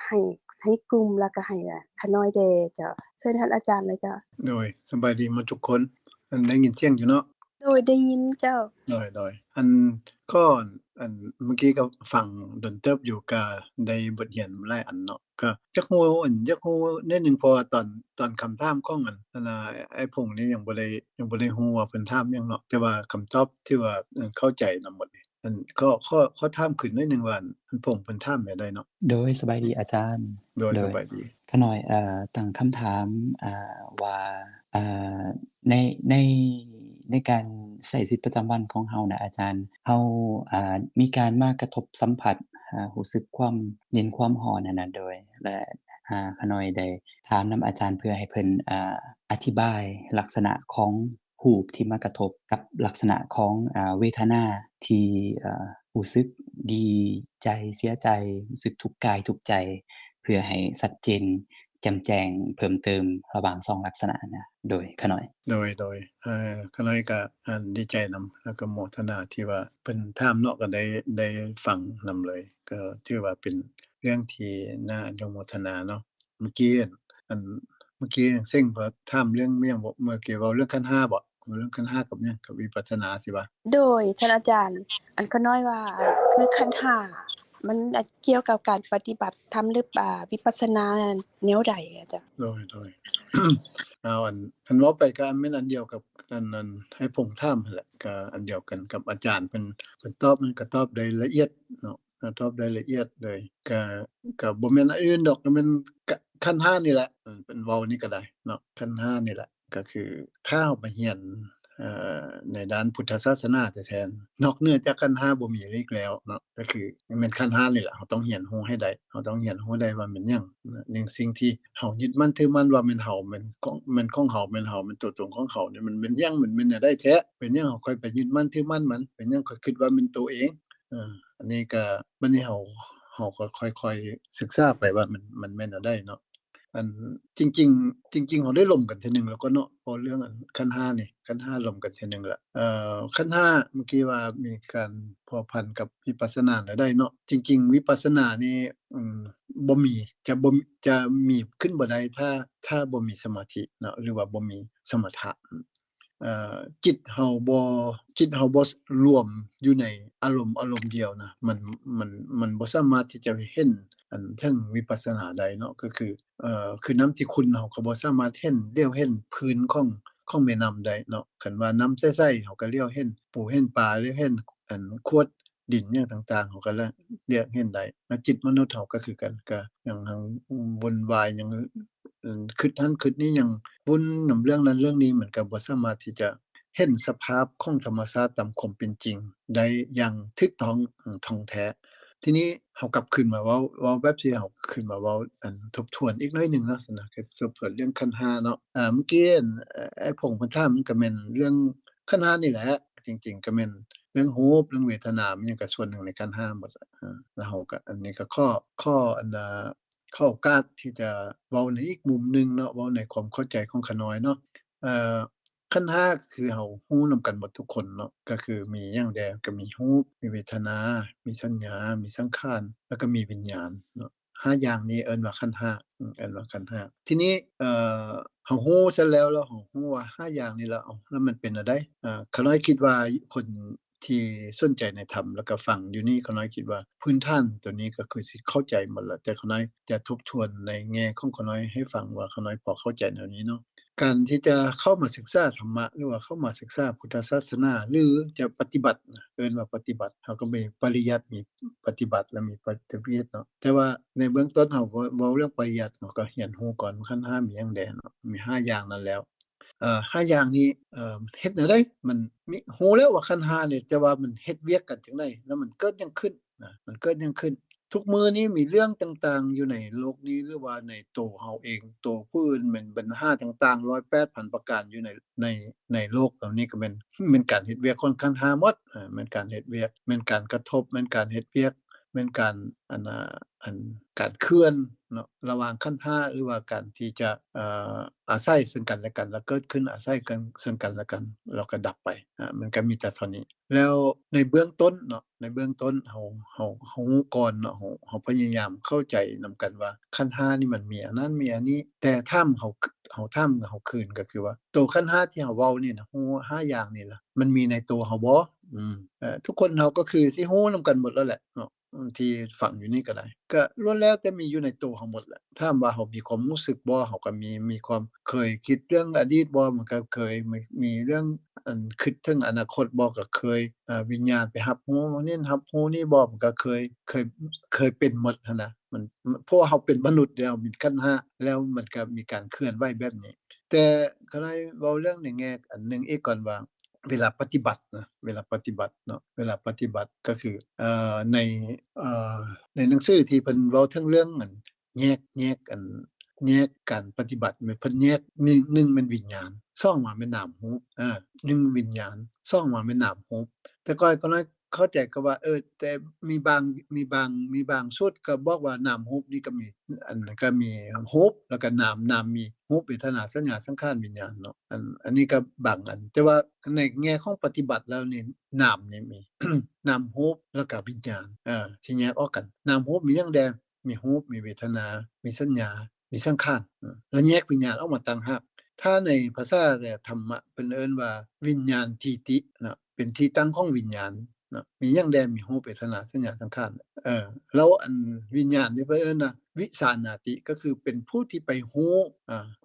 ให้กลุ่มแล้วก็ให้ขาน้อยได้จะเชิญท่านอาจารย์เลยจ้ะโดยสบายดีหมดทุกคนได้ยินเสียงอยู่เนาะโดยได้ยินเจ้าโดยก็เมื่อกี้ก็ฟังดนเติบอยู่ก็ได้บทเรียนหลายอันเนาะก็อยากรู้นิดหนึ่งเพราะว่าตอนคำถามของไอ้พงษ์นี่ยังบ่ได้รู้ว่าเพิ่นถามหยังเนาะแต่ว่าคำตอบที่ว่าเข้าใจนำหมดนี่ขอถามขึ้นหน่อยหนึ่งว่าอันพงษ์เพิ่นถามแบบใดเนาะโดยสบายดีอาจารย์ โดยสบายดีขาน้อยตั้งคำถามว่าในในการใช้ชีวิตประจำวันของเฮาน่ะอาจารย์เฮามีการมากระทบสัมผัสรู้สึกความเย็นความร้อนนั่นน่ะโดยและขาน้อยได้ถามนำอาจารย์เพื่อให้เพิ่นอธิบายลักษณะของรูปที่มากระทบกับลักษณะของเวทนาที่รู้สึกดีใจเสียใจรู้สึกทุกข์กายทุกข์ใจเพื่อให้ชัดเจนแจ่มแจ้งเพิ่มเติมระหว่าง2ลักษณะนะโดยขาน้อยโดยขาน้อยก็ดีใจนำแล้วก็โมทนาที่ว่าเพิ่นถามเนาะก็ได้ฟังนำเลยก็ถือว่าเป็นเรื่องที่น่าอนุโมทนาเนาะเมื่อกี้เซ็งพอถามเรื่องอิหยังบ่เมื่อกี้เว้าเรื่องขันธ์5บ่เรื่องขันธ์5กับหยังกับวิปัสสนาสิว่าโดยท่านอาจารย์อันขาน้อยว่าคือขันธ์ห้า มันเกี่ยวกับการปฏิบัติธรรมหรือวิปัสสนาแนวใดอะจ้ะ โดย เอาอันเว้าไปก็แม่นอันเดียวกับอันให้ผมถามนั่นแหละก็อันเดียวกันกับอาจารย์เพิ่นตอบมันก็ตอบได้ละเอียดเนาะตอบได้ละเอียดเลยก็บ่แม่นอันอื่นดอกก็แม่นขันธ์ห้านี่แหละเพิ่นเว้านี่ก็ได้เนาะขันธ์ห้านี่แหละก็คือถ้าเรามาเรียนในด้านพุทธศาสนาแท้ๆนอกเหนือจากขันธ์ห้าบ่มีอีกแล้วเนาะก็คือแม่นขันธ์ห้านี่แหละเราต้องเรียนรู้ให้ได้เราต้องเรียนรู้ได้ว่าแม่นหยังในสิ่งที่เรายึดมั่นถือมั่นว่าแม่นเราแม่นของเราแม่นเราแม่นตัวตนของเราเนี่ยมันเป็นหยังมันแนวใดแท้เป็นหยังเราค่อยไปยึดมั่นถือมั่นมันเป็นหยังค่อยคิดว่าเป็นตัวเองอันนี้ก็บัดนี้เราก็ค่อยๆศึกษาไปว่ามันแม่นแนวใดเนาะอันจริงๆเราได้ล่มกันเทื่อนึงแล้วก็เนาะพอเรื่องอันขันธ์ห้านี่ขันธ์ห้าล่มกันเทื่อนึงแล้วขันธ์ห้าเมื่อกี้ว่ามีการพัวพันกับวิปัสสนาแล้วได้เนาะจริงๆวิปัสสนานี่บ่มีจะมีขึ้นบ่ได้ถ้าบ่มีสมาธิเนาะหรือว่าบ่มีสมถะจิตเฮาบ่รวมอยู่ในอารมณ์เดียวนะมันบ่สามารถที่จะเห็นอันเทิงวิปัสสนาได้เนาะก็คือน้ำที่ขุ่นเฮาก็บ่สามารถเลี้ยวเห็นพื้นของแม่น้ำได้เนาะคันว่าน้ำใสๆเฮาก็เลี้ยวเห็นปูเห็นปลาเลี้ยวเห็นอันขวดดินหยังต่างๆเฮาก็เลี้ยวเห็นได้จิตมนุษย์เฮาก็คือกันก็อย่างหังวนวายหยังคิดนั้นคิดนี้หยังวนนำเรื่องนั้นเรื่องนี้เหมือนกับบ่สามารถที่จะเห็นสภาพของธรรมชาติตามความเป็นจริงได้อย่างถูกต้องท่องแท้ทีนี้เฮากลับขึ้นมาเว้าแบบที่เฮาขึ้นมาเว้าทบทวนอีกหน่อยหนึ่งเนาะซั่นน่ะก็ทบทวนเรื่องขันธ์ห้าเนาะเมื่อกี้ไอ้พงษ์เพิ่นถามมันก็แม่นเรื่องขันธ์ห้านี่แหละจริงๆก็แม่นเรื่องรูปเรื่องเวทนามันหยังก็ส่วนหนึ่งในขันธ์ห้าหมดแล้วเฮาก็อันนี้ก็ข้ออันข้อโอกาสที่จะเว้าในอีกมุมหนึ่งเนาะเว้าในความเข้าใจของขาน้อยเนาะขันธ์ห้าคือเฮารู้นำกันหมดทุกคนเนาะก็คือมีหยังแดก็มีรูปมีเวทนามีสัญญามีสังขารแล้วก็มีวิญญาณเนาะ5อย่างนี้เอิ้นว่าขันธ์ห้าเอิ้นว่าขันธ์ห้าทีนี้เฮารู้ซะแล้วเฮารู้ว่า5อย่างนี้แล้วแล้วมันเป็นจั่งใดขาน้อยคิดว่าคนที่สนใจในธรรมแล้วก็ฟังอยู่นี่ขาน้อยคิดว่าพื้นฐานตัวนี้ก็คือสิเข้าใจหมดแล้วแต่ขาน้อยจะทบทวนในแง่ของขาน้อยให้ฟังว่าขาน้อยพอเข้าใจแนวนี้เนาะการที่จะเข้ามาศึกษาธรรมะหรือว่าเข้ามาศึกษาพุทธศาสนาหรือจะปฏิบัติเอิ้นว่าปฏิบัติเฮาก็มีปริยัติมีปฏิบัติและมีปฏิบัติเนาะแต่ว่าในเบื้องต้นเฮาก็เว้าเรื่องปริยัติเนาะก็เรียนรู้ก่อนว่าขันธ์ห้ามีหยังแดเนาะมี5อย่างนั้นแล้ว5อย่างนี้เฮ็ดแนวใดมันมีรู้แล้วว่าขันธ์ห้านี่แต่ว่ามันเฮ็ดเวียกกันจังไดแล้วมันเกิดหยังขึ้นมันเกิดหยังขึ้นทุกมื้อนี้มีเรื่องต่างๆอยู่ในโลกนี้หรือว่าในตัวเฮาเองตัวผู้อื่นแม่นปัญหาต่างๆ108,000ประการอยู่ในโลกเหล่านี้ก็แม่นการเฮ็ดเวียกของขันธ์ห้าหมดแม่นการเฮ็ดเวียกแม่นการกระทบแม่นการเฮ็ดเวียกแม่นการการเคลื่อนเนาะระหว่างขันธ์ห้าหรือว่าการที่จะอาศัยซึ่งกันและกันแล้วเกิดขึ้นอาศัยกันซึ่งกันและกันแล้วก็ดับไปมันก็มีแต่เท่านี้แล้วในเบื้องต้นเนาะในเบื้องต้นเฮารู้ก่อนเนาะเฮาพยายามเข้าใจนำกันว่าขันธ์ห้านี่มันมีอันนั้นมีอันนี้แต่ถ้าเฮาคืนก็คือว่าตัวขันธ์ห้าที่เฮาเว้านี่นะรู้5อย่างนี่ล่ะมันมีในตัวเฮาบ่ทุกคนเฮาก็คือสิรู้นำกันหมดแล้วแหละเนาะที่ฟังอยู่นี่ก็ได้ก็ล้วนแล้วแต่มีอยู่ในตัวเฮาหมดแหละถามว่าเฮามีความรู้สึกบ่เฮาก็มีความเคยคิดเรื่องอดีตบ่มันก็เคยมีเรื่องคิดถึงอนาคตบ่ก็เคยวิญญาณไปรับรู้นี่รับรู้นี่บ่มันก็เคยเป็นหมดหั้นนะมันเพราะว่าเฮาเป็นมนุษย์แล้วมีขันธ์ห้าแล้วมันก็มีการเคลื่อนไหวแบบนี้แต่ก็ได้เว้าเรื่องในแง่อันหนึ่งอีกก่อนว่าเวลาปฏิบัติเนาะเวลาปฏิบัติก็คือในหนังสือที่เพิ่นเว้าถึงเรื่องอันแยกการปฏิบัติเพิ่นแยก1มันวิญญาณ2ว่าแม่นนามรูป1วิญญาณ2ว่าแม่นนามรูปแต่ก่อนก็น้อยเข้าใจก็ว่าแต่มีบางสูตรก็บอกว่านามรูปนี่ก็มีอันนั้นก็มีรูปแล้วก็นามมีรูปเวทนาสัญญาสังขารวิญญาณเนาะอันนี้ก็บางอันแต่ว่าในแง่ของปฏิบัติแล้วนี่นามนี่มี นามรูปแล้วก็วิญญาณสิแยกออกกันนามรูปมีหยังแดมีรูปมีเวทนามีสัญญามีสังขารแล้วแยกวิญญาณออกมาต่างหากถ้าในภาษาธรรมะเพิ่นเอิ้นว่าวิญญาณทิฏฐิเนาะเป็นที่ตั้งของวิญญาณ เนาะมีหยังแดมีรูปเวทนาสัญญาสังขารแล้วอันวิญญาณนี่เพิ่นเอิ้นว่าวิสานาติก็คือเป็นผู้ที่ไปรู้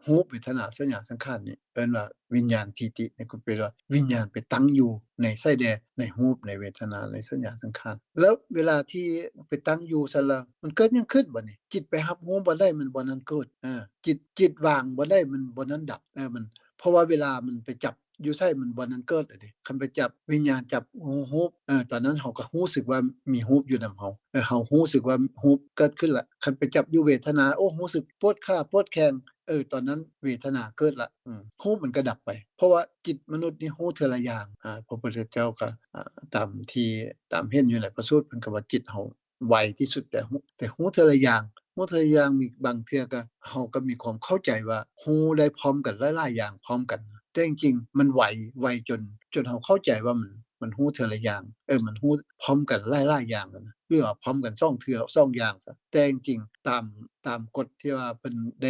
รูปเวทนาสัญญาสังขารนี่เอิ้นว่าวิญญาณทิตินี่ก็แปลว่าวิญญาณไปตั้งอยู่ในไส้แดในรูปในเวทนาในสัญญาสังขารแล้วเวลาที่ไปตั้งอยู่ซั่นแล้วมันเกิดหยังขึ้นบัดนี้จิตไปรับรู้บ่ได้มันบ่นั้นเกิดจิตวางบ่ได้มันบ่นั้นดับมันเพราะว่าเวลามันไปจับอยู่ไสมันบ่นั้นเกิดอะดิคันไปจับวิญญาณจับรูปตอนนั้นเฮาก็รู้สึกว่ามีรูปอยู่นำเฮาเฮารู้สึกว่ารูปเกิดขึ้นแล้วคันไปจับอยู่เวทนาโอ้รู้สึกปวดขาปวดแข้งตอนนั้นเวทนาเกิดแล้วรูปมันก็ดับไปเพราะว่าจิตมนุษย์นี่รู้เทื่อละอย่างพระพุทธเจ้าก็ตามเห็นอยู่ในพระสูตรเพิ่นก็ว่าจิตเฮาไวที่สุดแต่รู้เทื่อละอย่างรู้เทื่อละอย่างมีบางเทื่อก็เฮาก็มีความเข้าใจว่ารู้ได้พร้อมกันหลายๆอย่างพร้อมกันแต่จริงๆมันไวจนเฮาเข้าใจว่ามันรู้เทื่อละอย่างมันรู้พร้อมกันหลายๆอย่างนะหรือว่าพร้อมกัน2เทื่อ2อย่างซะแต่จริงๆตามกฎที่ว่าเพิ่นไ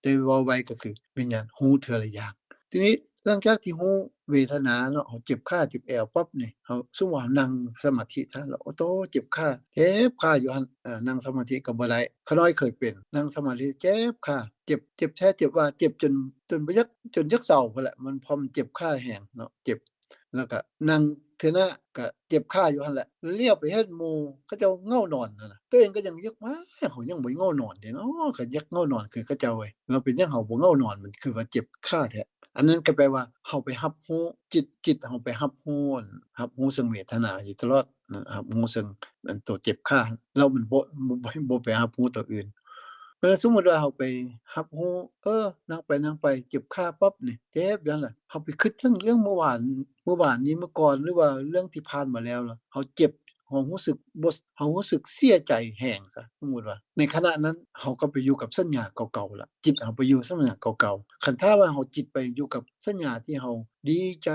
ด้เว้าไว้ก็คือวิญญาณรู้เทื่อละอย่างทีนี้หลังจากที่รู้เวทนาเนาะเฮาเจ็บขาเจ็บแอวปั๊บนี่เฮาสมมุติว่านั่งสมาธิซะแล้วโอ้โตเจ็บขาอยู่หั่นนั่งสมาธิก็บ่ได้ขาน้อยเคยเป็นนั่งสมาธิเจ็บขาเจ็บแท้เจ็บว่าเจ็บจนบ่อยากจนจักเซาพุ่นแหละมันพอมันเจ็บขาแรงเนาะเจ็บแล้วก็นั่งเทื่อหน้าก็เจ็บขาอยู่หั่นแหละเลี้ยวไปเห็นหมู่เขาเจ้าเงานอนนั่นน่ะตัวเองก็ยังนึกว่าเฮายังบ่เงานอนเดะเนาะก็อยากเงานอนคือเขาเจ้าเว้ยเราเป็นหยังเฮาบ่เงานอนมันคือว่าเจ็บขาแท้อันนั้นก็แปลว่าเฮาไปรับรู้จิตเฮาไปรับรู้ซึ่งเวทนาอยู่ตลอดรับรู้ซึ่งอันตัวเจ็บขาแล้วมันบ่ไปรับรู้ตัวอื่นสมมุติว่าเฮาไปรับรู้นั่งไปเจ็บขาปั๊บนี่เจ็บอยู่นั่นล่ะเฮาไปคิดถึงเรื่องเมื่อวานนี้เมื่อก่อนหรือว่าเรื่องที่ผ่านมาแล้วเฮาเจ็บเฮารู้สึกเฮารู้สึกเสียใจแรงซะสมมุติว่าในขณะนั้นเฮาก็ไปอยู่กับสัญญาเก่าๆล่ะจิตเฮาไปอยู่สัญญาเก่าๆคันถ้าว่าเฮาจิตไปอยู่กับสัญญาที่เฮาดีใจ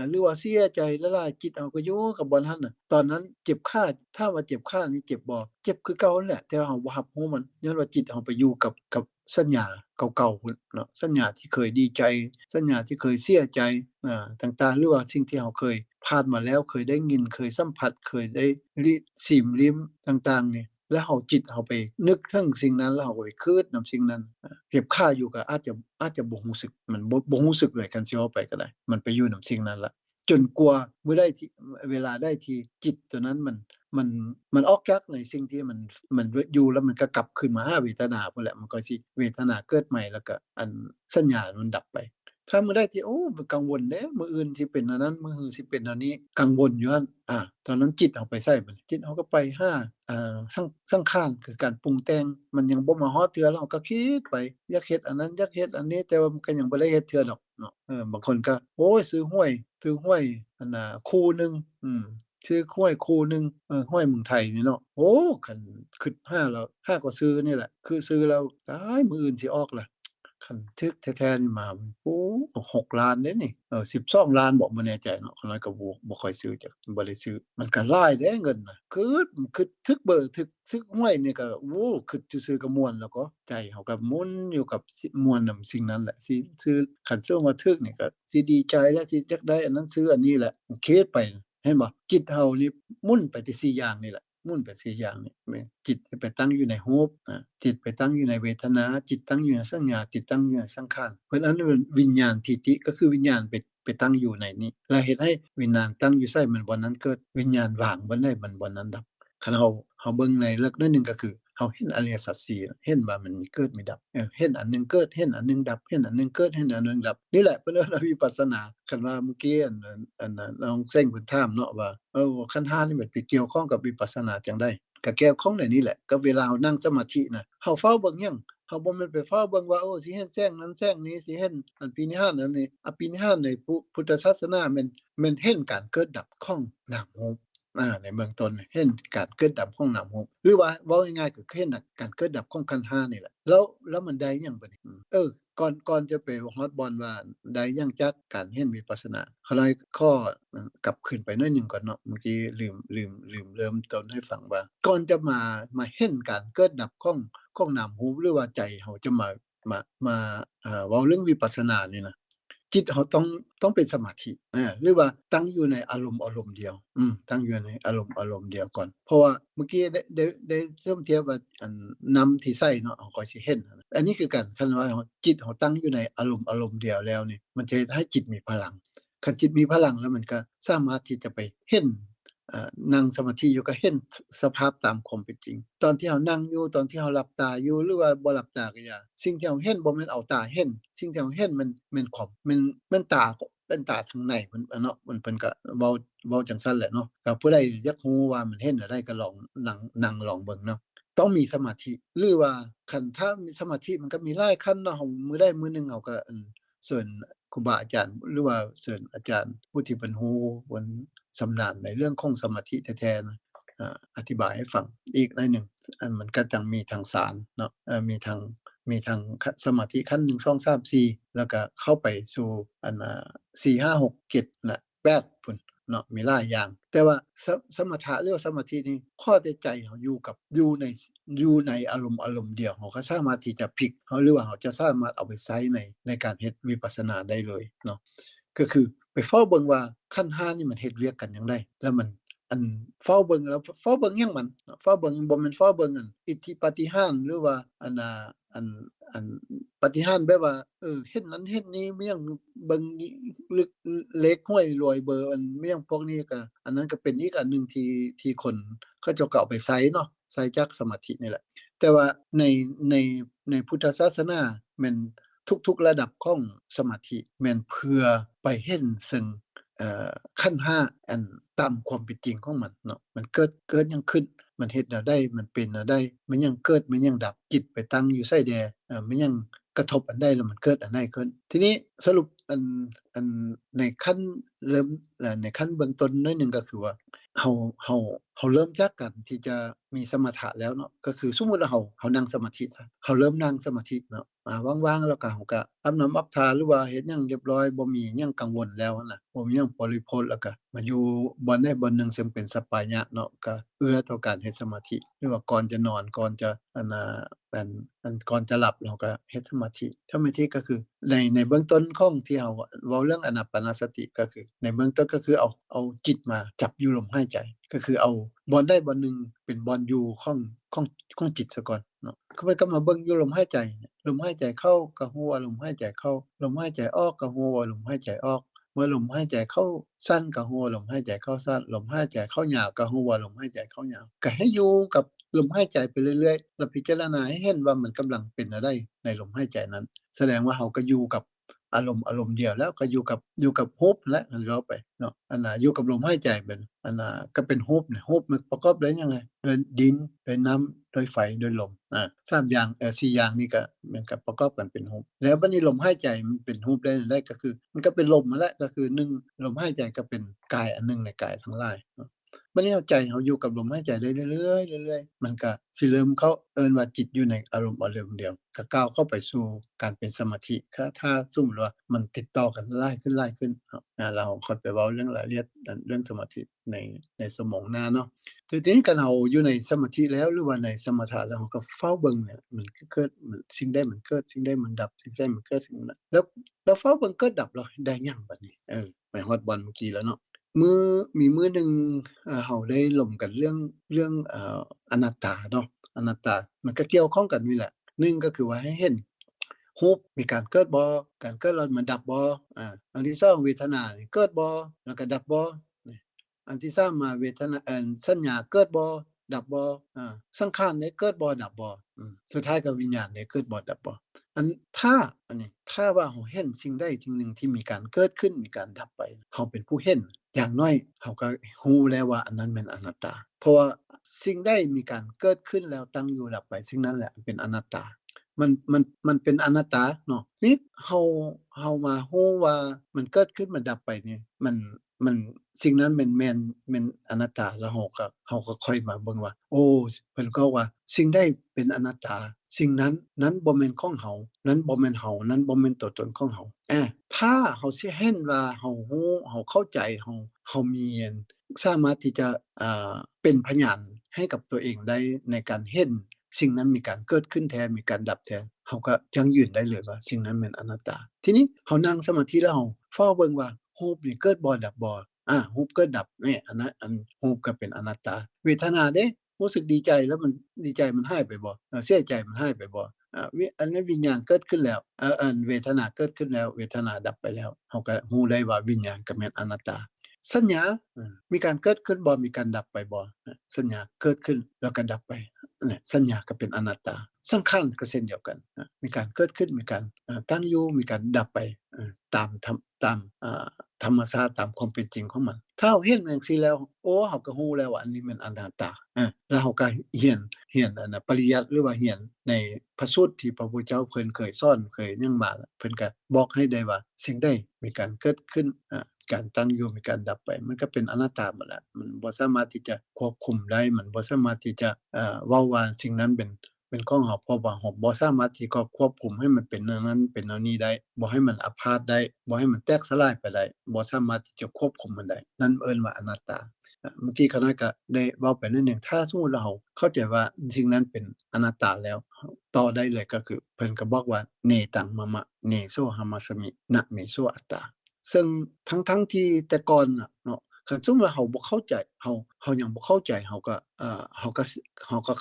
หรือว่าเสียใจหลายๆจิตเฮาก็อยู่กับบ่นั้นน่ะตอนนั้นเจ็บขาถ้าว่าเจ็บขานี่เจ็บบ่เจ็บคือเก่านั่นแหละแต่ว่าเฮาบ่รับรู้มันย้อนว่าจิตเฮาไปอยู่กับสัญญาเก่าๆพุ่นเนาะสัญญาที่เคยดีใจสัญญาที่เคยเสียใจต่างๆหรือว่าสิ่งที่เฮาเคยผ่านมาแล้วเคยได้ยินเคยสัมผัสเคยได้ลิ้มต่างๆนี่แล้วจิตเฮาไปนึกถึงสิ่งนั้นแล้วเฮาก็ไปคิดนำสิ่งนั้นเจ็บขาอยู่ก็อาจจะบ่รู้สึกมันบ่รู้สึกเลยคันสิเว้าไปก็ได้มันไปอยู่นำสิ่งนั้นล่ะจนกว่ามื้อใดที่เวลาใดที่จิตตัวนั้นมันออกจากในสิ่งที่มันอยู่แล้วมันก็กลับขึ้นมาหาเวทนาพุ่นแหละมันก็สิเวทนาเกิดใหม่แล้วก็อันสัญญามันดับไปถ้ามื้อใดที่มันกังวลเด้มื้ออื่นสิเป็นอันนั้นมื้ออื่นสิเป็นอันนี้กังวลอยู่หั่นตอนนั้นจิตเฮาไปไสบัดนี้จิตเฮาก็ไปหาสังขารคือการปรุงแต่งมันยังบ่มาฮอดเทื่อแล้วเฮาก็คิดไปอยากเฮ็ดอันนั้นอยากเฮ็ดอันนี้แต่ว่ามันก็ยังบ่ได้เฮ็ดเทื่อดอกเนาะบางคนก็โอ้ยซื้อหวยอันน่ะคู่หนึ่งซื้อห้วยคู่หนึ่งห้วยเมืองไทยนี่เนาะโอ้คันคิดหาแล้วหาก็ซื้อนี่แหละคือซื้อแล้วตายมื้ออื่นสิออกล่ะคันถึกแท้ๆนี่มาโอ้6ล้านเด้นี่12ล้านบ่แน่ใจเนาะข้อยน้อยก็บ่ค่อยซื้อจักบ่ได้ซื้อมันก็หลายเด้เงินน่ะคิดถึกเบอร์ถึกห้วยนี่ก็โอ้คิดซื่อๆก็ม่วนแล้วก็ใจเฮาก็หมุนอยู่กับม่วนนำสิ่งนั้นแหละสิซื้อคันซื้อมาถึกนี่ก็สิดีใจและสิอยากได้อันนั้นซื้ออันนี้แหละคิดไปเห็นบ่จิตเฮานี่หมุนไปแต่4อย่างนี่แหละหมุนไป4อย่างนี่จิตไปตั้งอยู่ในรูปจิตไปตั้งอยู่ในเวทนาจิตตั้งอยู่ในสัญญาจิตตั้งอยู่ในสังขารเพราะฉะนั้นวิญญาณทิฏฐิก็คือวิญญาณไปตั้งอยู่ในนี้แล้วเฮ็ดให้วิญญาณตั้งอยู่ไสมันบ่นั้นเกิดวิญญาณว่างบ่ได้มันบ่นั้นดับคันเฮาเบิ่งในเลิกน้อยนึงก็คือเฮาเห็นอริยสัจ4เห็นว่ามันมีเกิดมีดับเห็นอันนึงเกิดเห็นอันนึงดับเห็นอันนึงเกิดเห็นอันนึงดับนี่แหละเพิ่นเรียกว่าวิปัสสนาคันว่าเมื่อกี้อันนั้นน้องเซ้งเพิ่นถามเนาะว่าขันธ์5นี่มันไปเกี่ยวข้องกับวิปัสสนาจังได๋ก็เกี่ยวข้องในนี้แหละก็เวลานั่งสมาธิน่ะเฮาเฝ้าเบิ่งหยังเฮาบ่แม่นไปเฝ้าเบิ่งว่าสิเฮ็ดแซงนั้นแซงนี้สิเฮ็ดอันปีนิพพานอันนี้ปีนิพพานในพุทธศาสนาแม่นเห็นการเกิดดับของนามรูปในเบื้องต้นเห็นการเกิดดับของนามรูปหรือว่าเว้าง่ายๆก็คือเห็นการเกิดดับของขันธ์5นี่แหละแล้วมันได้หยังบัดนี้ก่อนจะไปฮอดบอนว่าได้หยังจากการเห็นวิปัสสนาขอลอยข้อกลับคืนไปหน่อยหนึ่งก่อนเนาะเมื่อกี้ลืมเริ่มต้นให้ฟังว่าก่อนจะมาเห็นการเกิดดับของนามรูปหรือว่าใจเฮาจะมาเว้าเรื่องวิปัสสนานี่นะ จิตเราต้องเป็นสมาธิหรือว่าตั้งอยู่ในอารมณ์เดียวตั้งอยู่ในอารมณ์เดียวก่อนเพราะว่าเมื่อกี้ได้เทียบว่าอันนำที่ใส่เนาะเราก็สิเห็นอันนี้คือกันคันว่าจิตเราตั้งอยู่ในอารมณ์เดียวแล้วนี่มันจะเฮ็ดให้จิตมีพลังคันจิตมีพลังแล้วมันก็สามารถที่จะไปเห็นนั่งสมาธิอยู่ก็เห็นสภาพตามความเป็นจริงตอนที่เรานั่งอยู่ตอนที่เราหลับตาอยู่หรือว่าบ่หลับตาก็อย่าสิ่งที่เราเห็นบ่แม่นเอาตาเห็นสิ่งที่เราเห็นมันแม่นความมันตาเป็นตาทางในเพิ่นเนาะมันเพิ่นก็เว้าจังซั่นแหละเนาะก็ผู้ใดอยากรู้ว่ามันเห็นอะไรก็ลองนั่งลองเบิ่งเนาะต้องมีสมาธิหรือว่าคันถ้ามีสมาธิมันก็มีหลายขั้นเนาะเรามื้อใดมื้อหนึงเราก็เชิญครูบาอาจารย์หรือว่าเชิญอาจารย์ผู้ที่เพิ่นรู้เพิ่นชำนาญในเรื่องของสมาธิแท้ๆนะอธิบายให้ฟังอีกหน่อยหนึ่งมันก็จังมีทางสารเนาะมีทางสมาธิขั้น1 2 3 4แล้วก็เข้าไปสู่อัน4 5 6 7น่ะ8พุ่นเนาะมีหลายอย่างแต่ว่าสมถะหรือว่าสมาธินี่ข้อแต่ใจเราอยู่ในอารมณ์เดียวเราก็สามารถที่จะพลิกหรือว่าเราจะสามารถเอาไปใช้ในการเฮ็ดวิปัสสนาได้เลยเนาะก็คือไปเฝ้าเบิ่งว่าขันธ์5นี่มันเฮ็ดเวียกกันจั่งใดแล้วมันเฝ้าเบิ่งแล้วเฝ้าเบิ่งหยังมันเฝ้าเบิ่งบ่แม่นเฝ้าเบิ่งอิทธิปาฏิหาริย์หรือว่าอันปาฏิหาริย์แบบว่าเฮ็ดนั้นเฮ็ดนี้มีหยังเบิ่งลึกเลขห้วยรวยเบอร์มีหยังพวกนี้ก็อันนั้นก็เป็นอีกอันหนึ่งที่คนเขาเจ้าก็เอาไปใช้เนาะใช้จากสมาธินี่แหละแต่ว่าในในพุทธศาสนาแม่นทุกๆระดับของสมาธิแม่นเพื่อไปเห็นซึ่งขั้น5ตามความเป็นจริงของมันเนาะมันเกิดหยังขึ้นมันเฮ็ดแนวใดมันเป็นแนวใดมันยังเกิดมันยังดับจิตไปตั้งอยู่ไสแดมันยังกระทบอันใดแล้วมันเกิดอันใดขึ้นทีนี้สรุปในขั้นเริ่มในขั้นเบื้องต้นหน่อยหนึ่งก็คือว่าเฮาเฮาเฮาเริ่มจากการที่จะมีสมถะแล้วเนาะก็คือสมมุติว่าเฮานั่งสมาธิซะเฮาเริ่มนั่งสมาธิเนาะว่างๆแล้วก็เฮาก็อาบน้ำอาบท่าหรือว่าเฮ็ดหยังเรียบร้อยบ่มีหยังกังวลแล้วนั่นน่ะบ่มีหยังปริพลแล้วก็มาอยู่บ่อนใดบ่อนหนึ่งซึ่งเป็นสัปปายะเนาะก็เอื้อต่อการเฮ็ดสมาธิหรือว่าก่อนจะนอนก่อนจะก่อนจะหลับเราก็เฮ็ดสมาธิก็คือในเบื้องต้นของที่เฮาเว้าเรื่องอานาปานสติก็คือในเบื้องต้นก็คือเอาจิตมาจับอยู่ลมหายใจก็คือเอาบ่อนใดบ่อนหนึ่งเป็นบ่อนอยู่ของจิตซะก่อนเนาะก็มาเบิ่งอยู่ลมหายใจลมหายใจเข้าก็รู้ว่าลมหายใจเข้าลมหายใจออกก็รู้ว่าลมหายใจออกเมื่อลมหายใจเข้าสั้นก็รู้ว่าลมหายใจเข้าสั้นลมหายใจเข้ายาวก็รู้ว่าลมหายใจเข้ายาวก็ให้อยู่กับลมหายใจไปเรื่อยๆแล้วพิจารณาให้เห็นว่ามันกำลังเป็นอะไรในลมหายใจนั้นแสดงว่าเราก็อยู่กับอารมณ์เดียวแล้วก็อยู่กับรูปและอันเราไปเนาะอันน่ะอยู่กับลมหายใจเป็นอันน่ะก็เป็นรูปเนี่ยรูปมันประกอบด้วยยังไงด้วยดินด้วยน้ำด้วยไฟด้วยลม3อย่าง4อย่างนี่ก็มันก็ประกอบกันเป็นรูปแล้วบัดนี้ลมหายใจมันเป็นรูปได้ก็คือมันก็เป็นลมนั่นแหละก็คือ1ลมหายใจก็เป็นกายอันหนึ่งในกายทั้งหลายเนาะบัดนี้เอาใจเราอยู่กับลมหายใจได้เรื่อยๆเรื่อยๆมันก็สิเริ่มเข้าเอิ้นว่าจิตอยู่ในอารมณ์เดียวก็ก้าวเข้าไปสู่การเป็นสมาธิถ้าสมมุติว่ามันติดต่อกันหลายขึ้นเนาะเราค่อยไปเว้าเรื่องรายละเอียดเรื่องสมาธิในสมองหน้าเนาะทีนี้คันเราอยู่ในสมาธิแล้วหรือว่าในสมถะแล้วเราก็เฝ้าเบิ่งเนี่ยมันก็เกิดสิ่งใดมันเกิดสิ่งใดมันดับสิ่งใดมันเกิดสิ่งนั้นแล้วเฝ้าเบิ่งเกิดดับแล้วได้หยังบัดนี้ไปฮอดบอลเมื่อกี้แล้วเนาะมื้อหนึ่งเราได้ล่มกันเรื่องอนัตตาเนาะอนัตตามันก็เกี่ยวข้องกันนี่แหละ1ก็คือว่าให้เห็นรูปมีการเกิดบ่การเกิดแล้วมันดับบ่อันที่2เวทนานี่เกิดบ่แล้วก็ดับบ่นี่อันที่3มาเวทนาสัญญาเกิดบ่ดับบ่สังขารนี่เกิดบ่ดับบ่สุดท้ายก็วิญญาณนี่เกิดบ่ดับบ่ถ้าว่าเราเห็นสิ่งใดสิ่งหนึ่งที่มีการเกิดขึ้นมีการดับไปเราเป็นผู้เห็นอย่างน้อยเราก็รู้แล้วว่าอันนั้นแม่นอนัตตาเพราะว่าสิ่งใดมีการเกิดขึ้นแล้วตั้งอยู่ดับไปสิ่งนั้นแหละเป็นอนัตตามันเป็นอนัตตาเนาะนี่เรามารู้ว่ามันเกิดขึ้นมันดับไปนี่มันสิ่งนั้นแม่นอนัตตาแล้วเราก็ค่อยมาเบิ่งว่าโอ้เพิ่นก็ว่าสิ่งใดเป็นอนัตตาสิ่งนั้นบ่แม่นของเรานั้นบ่แม่นเรานั้นบ่แม่นตัวตนของเราถ้าเราสิเห็นว่าเรารู้เราเข้าใจเรามีสามารถที่จะเป็นพยานให้กับตัวเองได้ในการเห็นสิ่งนั้นมีการเกิดขึ้นแท้มีการดับแท้ เฮาก็ยั่งยืนได้เลยว่าสิ่งนั้นแม่นอนัตตาทีนี้เฮานั่งสมาธิแล้วเฮาเฝ้าเบิ่งว่ารูปนี่เกิดบ่ดับบ่รูปเกิดดับแน่อันนั้นรูปก็เป็นอนัตตาเวทนาเด้รู้สึกดีใจแล้วมันดีใจมันหายไปบ่เสียใจมันหายไปบ่อันนั้นวิญญาณเกิดขึ้นแล้วอันเวทนาเกิดขึ้นแล้วเวทนาดับไปแล้วเฮาก็รู้ได้ว่าวิญญาณก็แม่นอนัตตาสัญญามีการเกิดขึ้นบ่มีการดับไปบ่สัญญาเกิดขึ้นแล้วก็ดับไปนั่นแหละสัญญาก็เป็นอนัตตาสังขารก็เช่นเดียวกันมีการเกิดขึ้นมีการตั้งอยู่มีการดับไปตามธรรมชาติตามความเป็นจริงของมันถ้าเราเห็นจังซี่แล้วโอ้เราก็รู้แล้วว่าอันนี้มันอนัตตาแล้วเราก็เรียนอันน่ะปริยัติหรือว่าเรียนในพระสูตรที่พระพุทธเจ้าเพิ่นเคยสอนเคยหยังมาเพิ่นก็บอกให้ได้ว่าสิ่งใดมีการเกิดขึ้นการตั้งอยู่มีการดับไปมันก็เป็นอนัตตาหมดแล้วมันบ่สามารถที่จะควบคุมได้มันบ่สามารถที่จะเว้าว่าสิ่งนั้นเป็นของเราเพราะว่าเราบ่สามารถที่จะควบคุมให้มันเป็นแนวนั้นเป็นแนวนี้ได้บ่ให้มันอาพาธได้บ่ให้มันแตกสลายไปได้บ่สามารถที่จะควบคุมมันได้นั่นเอิ้นว่าอนัตตาเมื่อกี้คณะก็ได้เว้าไปนิดหนึ่งถ้าสมมุติเราเข้าใจว่าสิ่งนั้นเป็นอนัตตาแล้วต่อได้เลยก็คือเพิ่นก็บอกว่าเนตังมะมะเนโสหัมมัสสมินะเมโสอัตตาซึ่งทั้งที่แต่ก่อนน่ะเนาะคันสมมุติว่าเราบ่เข้าใจเรายังบ่เข้าใจเราก็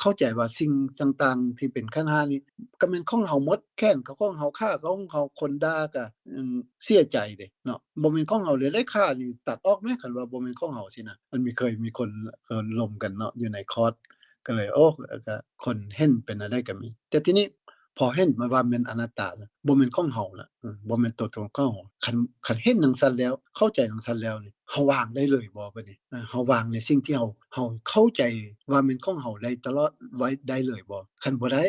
เข้าใจว่าสิ่งต่างๆที่เป็นขันธ์ห้านี่ก็แม่นของเราหมดแค้นก็ของเราฆ่าก็ของเราคนด่าก็เสียใจเดะเนาะบ่แม่นของเราเลยได้ฆ่านี่ตัดออกแม้คันว่าบ่แม่นของเราสินะมันเคยมีคนล้มกันเนาะอยู่ในคอร์สก็เลยก็คนเห็นเป็นอะไรก็มีแต่ทีนี้พอเห็นมาว่าแม่นอนัตตาแล้วบ่แม่นของเราแล้วบ่แม่นตัวตนของเราคันเห็นจั่งซั้นแล้วเข้าใจจั่งซั้นแล้วนี่เราวางได้เลยบ่บัดนี้เราวางในสิ่งที่เราเข้าใจว่าแม่นของเราได้ตลอดไว้ได้เลยบ่คันบ่ได้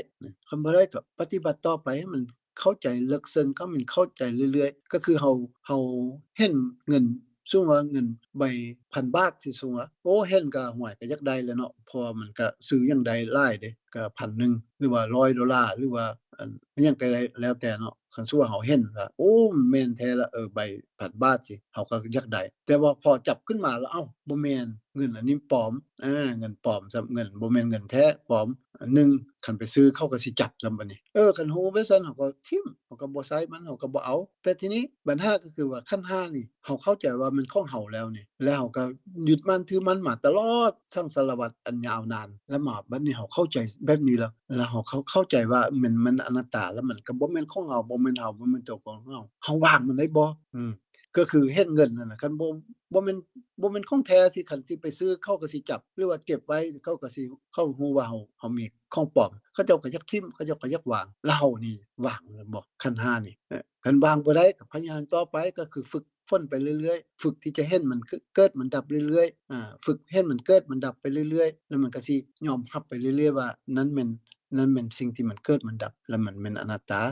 ก็ปฏิบัติต่อไปให้มันเข้าใจลึกซึ้งก็มันเข้าใจเรื่อยๆก็คือเราเห็นเงินสมมุติว่าเงินใบ 1,000 บาทที่สมมุติว่าโอ้เห็นก็ฮ้วยก็อยากได้แหล้วเนาะเพราะว่ามันก็ซื้อหยังได้หลายเดะก็1,000หรือว่า$100หรือว่าอิหยังก็ได้แล้วแต่เนาะคันสมมุติว่าเราเห็นก็โอ้แม่นแท้ละใบ 1,000 บาทสิเราก็อยากได้แต่ว่าพอจับขึ้นมาแล้วอ้าวบ่แม่นเงินอันนี้ปลอมเงินปลอมซะเงินบ่แม่นเงินแท้ปลอม1คันไปซื้อเขาก็สิจับซำบัดนี้คันรู้ไปซั้นเราก็ทิ่มเราก็บ่ใช้มันเราก็บ่เอาแต่ทีนี้ปัญหาก็คือว่าขันธ์ห้านี่เราเข้าใจว่ามันของเราแล้วนี่แล้วเราก็ยึดมั่นถือมั่นมาตลอดทั้งสารวัตรอันยาวนานแล้วมาบัดนี้เราเข้าใจแบบนี้แล้วเราเข้าใจว่ามันอนัตตาแล้วมันก็บ่แม่นของเราบ่แม่นเราบ่แม่นตัวของเราวางมันได้บ่ก็คือเฮ็ดเงินนั่นน่ะคันบ่แม่นของแท้สิคันสิไปซื้อเขาก็สิจับหรือว่าเก็บไว้เขาก็สิเขารู้ว่าเรามีของปลอมเขาเจ้าก็อยากทิ่มเขาเจ้าก็อยากวางแล้วเรานี่วางบ่ขันธ์ห้านี่คันวางบ่ได้ก็พยายามต่อไปก็คือฝึกฝนไปเรื่อยๆฝึกที่จะเห็นมันเกิดมันดับเรื่อยๆฝึกเห็นมันเกิดมันดับไปเรื่อยๆแล้วมันก็สิยอมรับไปเรื่อยๆว่านั้นแม่นสิ่งที่มันเกิดมันดับแล้วมันแม่นอนัตตา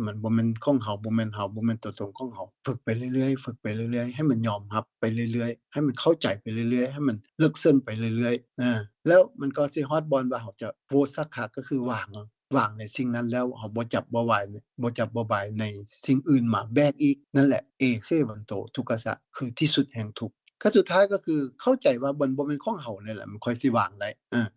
มันบ่แม่นของเราบ่แม่นเราบ่แม่นตัวตนของเราฝึกไปเรื่อยๆฝึกไปเรื่อยๆให้มันยอมรับไปเรื่อยๆให้มันเข้าใจไปเรื่อยๆให้มันลึกซึ้งไปเรื่อยๆแล้วมันก็สิฮอดบอนว่าเราจะโพสต์สักคักก็คือวางในสิ่งนั้นแล้วเราบ่จับบ่บายในสิ่งอื่นมาแบกอีกนั่นแหละเอเสวันโตทุกขสะคือที่สุดแห่งทุกข์ขั้นสุดท้ายก็คือเข้าใจว่ามันบ่แม่นของเรานี่แหละมันค่อยสิวางได้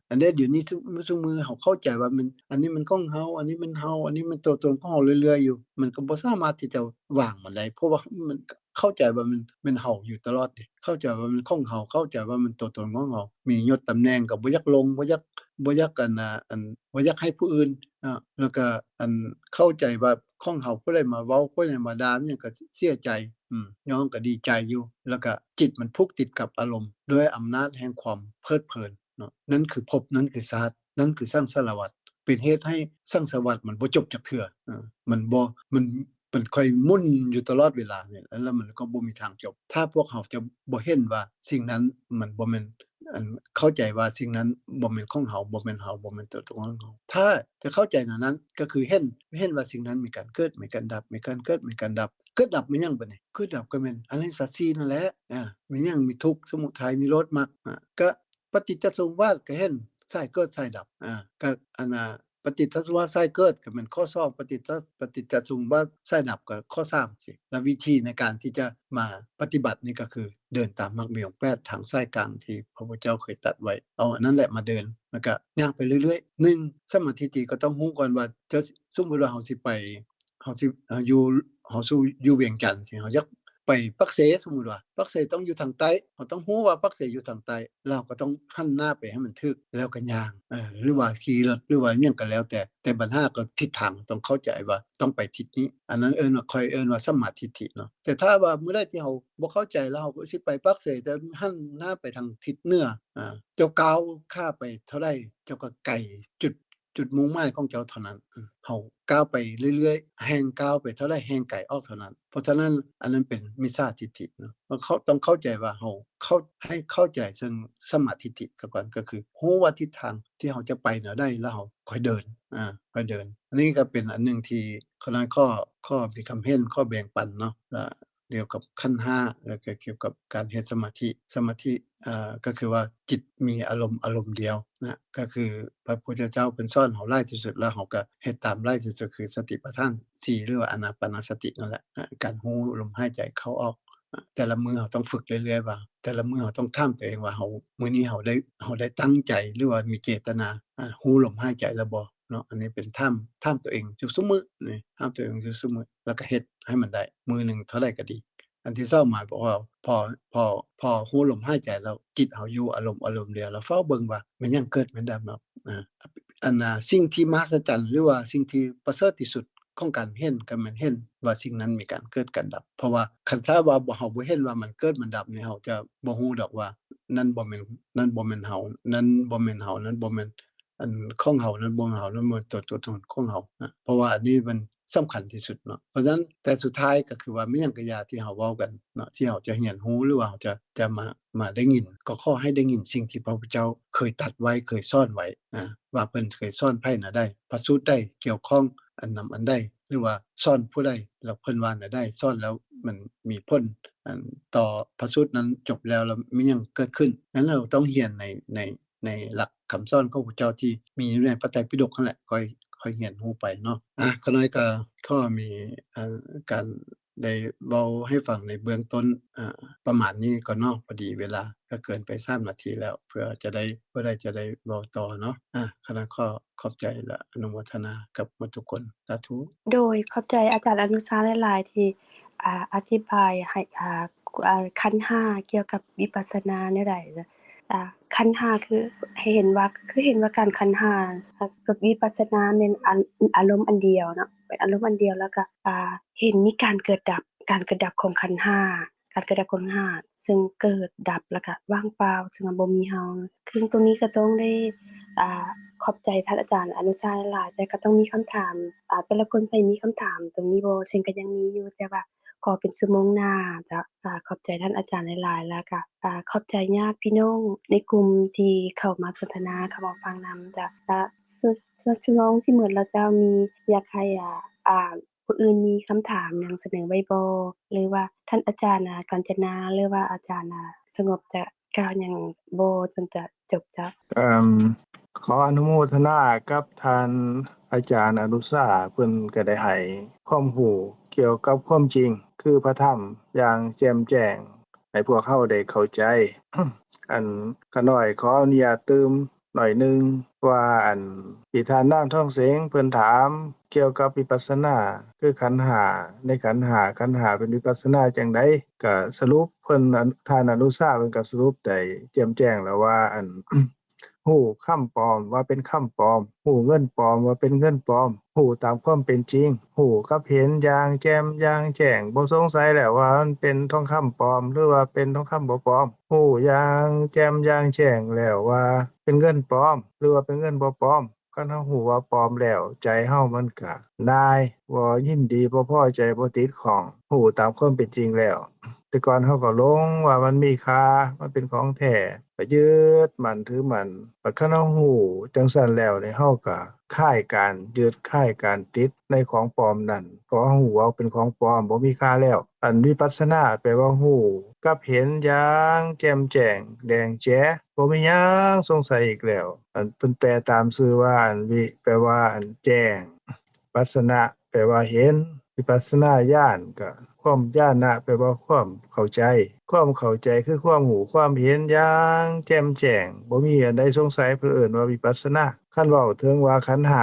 อันนี้เดี๋ยวนี้ซุมื้อเราเข้าใจว่ามันอันนี้มันของเราอันนี้มันเราอันนี้มันตัวตนของเราเรื่อยๆอยู่มันก็บ่สามารถที่จะวางมันได้เพราะว่ามันเข้าใจว่ามันเราอยู่ตลอดดิเข้าใจว่ามันของเราเข้าใจว่ามันตัวตนของเรามียศตำแหน่งก็บ่อยากลงบ่อยากบ่อยากให้ผู้อื่นแล้วก็เข้าใจว่าของเขาผู้ใดมาเว้าผู้ใดมาด่ามันหยังก็เสียใจยอมก็ดีใจอยู่แล้วก็จิตมันผูกติดกับอารมณ์ด้วยอำนาจแห่งความเพลิดเพลินเนาะนั่นคือภพนั่นคือชาตินั่นคือสังสารวัฏเป็นเหตุให้สังสารวัฏมันบ่จบจักเทื่อมันค่อยหมุนอยู่ตลอดเวลาเนี่ยแล้วมันก็บ่มีทางจบถ้าพวกเราจะบ่เห็นว่าสิ่งนั้นมันบ่แม่นเข้าใจว่าสิ่งนั้นบ่แม่นของเราบ่แม่นเราบ่แม่นตัวตนของเราถ้าจะเข้าใจแบบนั้นก็คือเห็นว่าสิ่งนั้นมีการเกิดมีการดับมีการเกิดมีการดับเกิดดับมันหยังบัดนี้เกิดดับก็แม่นอริยสัจ4นั่นแหละมีหยังมีทุกข์สมุทัยนิโรธมรรคก็ปฏิจจสมุปบาทก็เห็นสายเกิดสายดับก็อันน่ะปฏิจจสมุปบาทสายเกิดก็แม่นข้อ2ปฏิจจสมุปบาทสายดับก็ข้อ3สิแล้ววิธีในการที่จะมาปฏิบัตินี่ก็คือ เดินตามมรรคมีองค์8ทางสายกลางที่พระพุทธเจ้าเคยตรัสไว้เอาอันนั้นแหละมาเดินแล้วก็ย่างไปเรื่อยๆ1สมาธิก็ต้องรู้ก่อนว่าจะสมมุติว่าเฮาสิไปเฮาสิอยู่เฮาสู่อยู่เวียงจันทน์สิเฮาอยากไปปักเสสมมุติว่าปักเสต้องอยู่ทางใต้เฮาต้องรู้ว่าปักเสอยู่ทางใต้เราก็ต้องหันหน้าไปให้มันถึกแล้วก็ย่างหรือว่าขี่รถหรือว่าอิหยังก็แล้วแต่ปัญหาก็ทิศทางต้องเข้าใจว่าต้องไปทิศนี้อันนั้นค่อยเอิ้นว่าสัมมาทิฏฐิเนาะแต่ถ้าว่าเมื่อใดที่เฮาบ่เข้าใจแล้วเฮาก็สิไปปักเสแต่หันหน้าไปทางทิศเหนือเจ้าก้าวข้าไปเท่าใดเจ้าก็ไกลจุดมุ่งหมายของเจ้าเท่านั้นเฮาก้าวไปเรื่อยๆแฮ่งก้าวไปเท่าใดแฮ่งไกลออกเท่านั้นเพราะฉะนั้นอันนั้นเป็นมิจฉาทิฏฐิเนาะเขาต้องเข้าใจว่าเฮาให้เข้าใจซึ่งสัมมาทิฏฐิซะก่อนก็คือรู้ว่าทิศทางที่เฮาจะไปน่ะได้แล้วเฮาค่อยเดินค่อยเดินอันนี้ก็เป็นอันหนึ่งที่ข้อมีคำเห็นข้อแบ่งปันเนาะเกี่ยวกับขันธ์5แล้วก็เกี่ยวกับการเฮ็ดสมาธิก็คือว่าจิตมีอารมณ์เดียวนะก็คือพระพุทธเจ้าเพิ่นสอนเฮาหลายที่สุดแล้วเฮาก็เฮ็ดตามหลายที่สุดคือสติปัฏฐาน4หรือว่าอานาปานสตินั่นแหละการรู้ลมหายใจเข้าออกแต่ละมื้อเราต้องฝึกเรื่อยๆว่าแต่ละมื้อเราต้องถามตัวเองว่ามื้อนี้เราได้ตั้งใจหรือว่ามีเจตนารู้ลมหายใจแล้วบ่เนาะอันนี้เป็นถามตัวเองอยู่ซุมื้อนี่ถามตัวเองอยู่ซุมื้อแล้วก็เฮ็ดให้มันได้มื้อหนึ่งเท่าใดก็ดีอันที่2หมายความว่าพอรู้ลมหายใจแล้วจิตเราอยู่อารมณ์เดียวแล้วเฝ้าเบิ่งว่ามันยังเกิดมันดับเนาะสิ่งที่มหัศจรรย์หรือว่าสิ่งที่ประเสริฐที่สุดของการเห็นก็แม่นเห็นว่าสิ่งนั้นมีการเกิดการดับเพราะว่าคันถ้าว่าเราบ่เห็นว่ามันเกิดมันดับนี่เราจะบ่รู้ดอกว่านั่นบ่แม่นเรานั่นบ่แม่นเรานั่นบ่แม่นอันของเรานั่นบ่แม่นเรานั่นบ่แม่นตัวตนของเราเพราะว่าอันนี้มันสำคัญที่สุดเนาะเพราะฉะนั้นแต่สุดท้ายก็คือว่ามีหยังก็อย่าที่เราเว้ากันเนาะที่เราจะเรียนรู้หรือว่าเราจะมาได้ยินก็ขอให้ได้ยินสิ่งที่พระพุทธเจ้าเคยตรัสไว้เคยสอนไว้ว่าเพิ่นเคยสอนไผน่ะได้พระสูตรใดเกี่ยวข้องอันนำอันใดหรือว่าสอนผู้ใดแล้วเพิ่นว่าน่ะได้สอนแล้วมันมีผลต่อพระสูตรนั้นจบแล้วมีหยังเกิดขึ้นนั้นเราต้องเรียนในหลักคำสอนของพระพุทธเจ้าที่มีอยู่ในพระไตรปิฎกนั่นแหละค่อยเรียนรู้ไปเนาะข้อน้อยก็มีการได้เว้าให้ฟังในเบื้องต้นประมาณนี้ก่อนเนาะพอดีเวลาก็เกินไป3นาทีแล้วเพื่อจะได้เว้าต่อเนาะคณะข้อขอบใจและอนุโมทนากับหมดทุกคนสาธุ โดยขอบใจอาจารย์อนุชาหลายๆที่อธิบายให้ขันธ์5เกี่ยวกับวิปัสสนาแนวใดขันธ์5คือให้เห็นว่าการขันธ์5กับวิปัสสนาแม่นอารมณ์อันเดียวเนาะเป็นอารมณ์อันเดียวแล้วก็เห็นมีการเกิดดับของขันธ์5การเกิดดับของขันธ์5ซึ่งเกิดดับแล้วก็ว่างเปล่าซึ่งบ่มีเฮาคือตรงนี้ก็ต้องได้ขอบใจท่านอาจารย์อนุชาหลายแต่ก็ต้องมีคำถามแต่ละคนใส่มีคำถามตรงนี้บ่ซึ่งก็ยังมีอยู่แต่ว่าขอเป็นชั่วโมงหน้าจ้ะขอบใจท่านอาจารย์หลายๆแล้วก็ขอบใจญาติพี่น้องในกลุ่มที่เข้ามาสนทนาเข้ามาฟังนำจ้ะชั่วโมงที่หมดแล้วจะมีอยากให้ผู้อื่นมีคำถามหยังเสนอไว้บ่หรือว่าท่านอาจารย์กาญจนาหรือว่าอาจารย์สงบจะกล่าวหยังบ่จนจะจบจ้ะ ขออนุโมทนากับท่านอาจารย์อนุชาเพิ่นก็ได้ให้ความรู้เกี่ยวกับความจริงคือพระธรรมอย่างแจ่มแจ้งให้พวกเราได้เข้าใจ อันข้าน้อยขออนุญาตเติมหน่อยหนึ่งว่าที่ท่านนางทองเสงเพิ่นถามเกี่ยวกับวิปัสสนาคือขันธ์5ในขันธ์5เป็นวิปัสสนาจั่งใดก็สรุปเพิ่นท่านอนุชาเพิ่นก็สรุปได้แจ่มแจ้งแล้วว่าฮู้คำปลอมว่าเป็นคำปลอมฮู้เงินปลอมว่าเป็นเงินปลอมฮู้ตามความเป็นจริงฮู้กับเห็นอย่างแจ่มอย่างแจ้งบ่สงสัยแล้วว่ามันเป็นทองคำปลอมหรือว่าเป็นทองคำบ่ปลอมฮู้อย่างแจ่มอย่างแจ้งแล้วว่าเป็นเงินปลอมหรือว่าเป็นเงินบ่ปลอมคันเราฮู้ว่าปลอมแล้วใจเรามันก็นายบ่ยินดีบ่พอใจบ่ติดข้องฮู้ตามความเป็นจริงแล้วแต่ก่อนเราก็หลงว่ามันมีค่ามันเป็นของแท้ก็ยึดมั่นถือมั่นบัดคันเราฮู้จังซั้นแล้วนี่เราก็คลายการยึดคลายการติดในของปลอมนั้นเพราะเราฮู้ว่าเป็นของปลอมบ่มีค่าแล้ววิปัสสนาแปลว่าฮู้กับเห็นอย่างแจ่มแจ้งแดงแจ๋บ่มีหยังสงสัยอีกแล้วเพิ่นแปลตามชื่อว่าวิแปลว่าแจ้งปัสสนะแปลว่าเห็น วิปัสสนาญาณก็ความญาณะแปลว่าความเข้าใจความเข้าใจคือความหูความเห็นอย่างแจ่มแจ้งบ่มีอันใดสงสัยเพิ่นเอิ้นว่าวิปัสสนาคันเว้าถึงว่าขันธ์ห้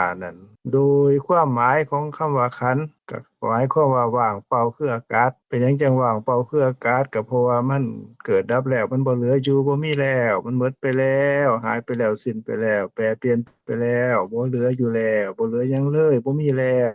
านั่นโดยความหมายของคำว่าขันธ์ก็หมายความว่าว่างเปล่าคืออากาศเป็นหยังจังว่างเปล่าคืออากาศก็เพราะว่ามันเกิดดับแล้วมันบ่เหลืออยู่บ่มีแล้วมันหมดไปแล้วหายไปแล้วสิ้นไปแล้วแปรเปลี่ยนไปแล้วบ่เหลืออยู่แล้วบ่เหลือหยังเลยบ่มีแล้ว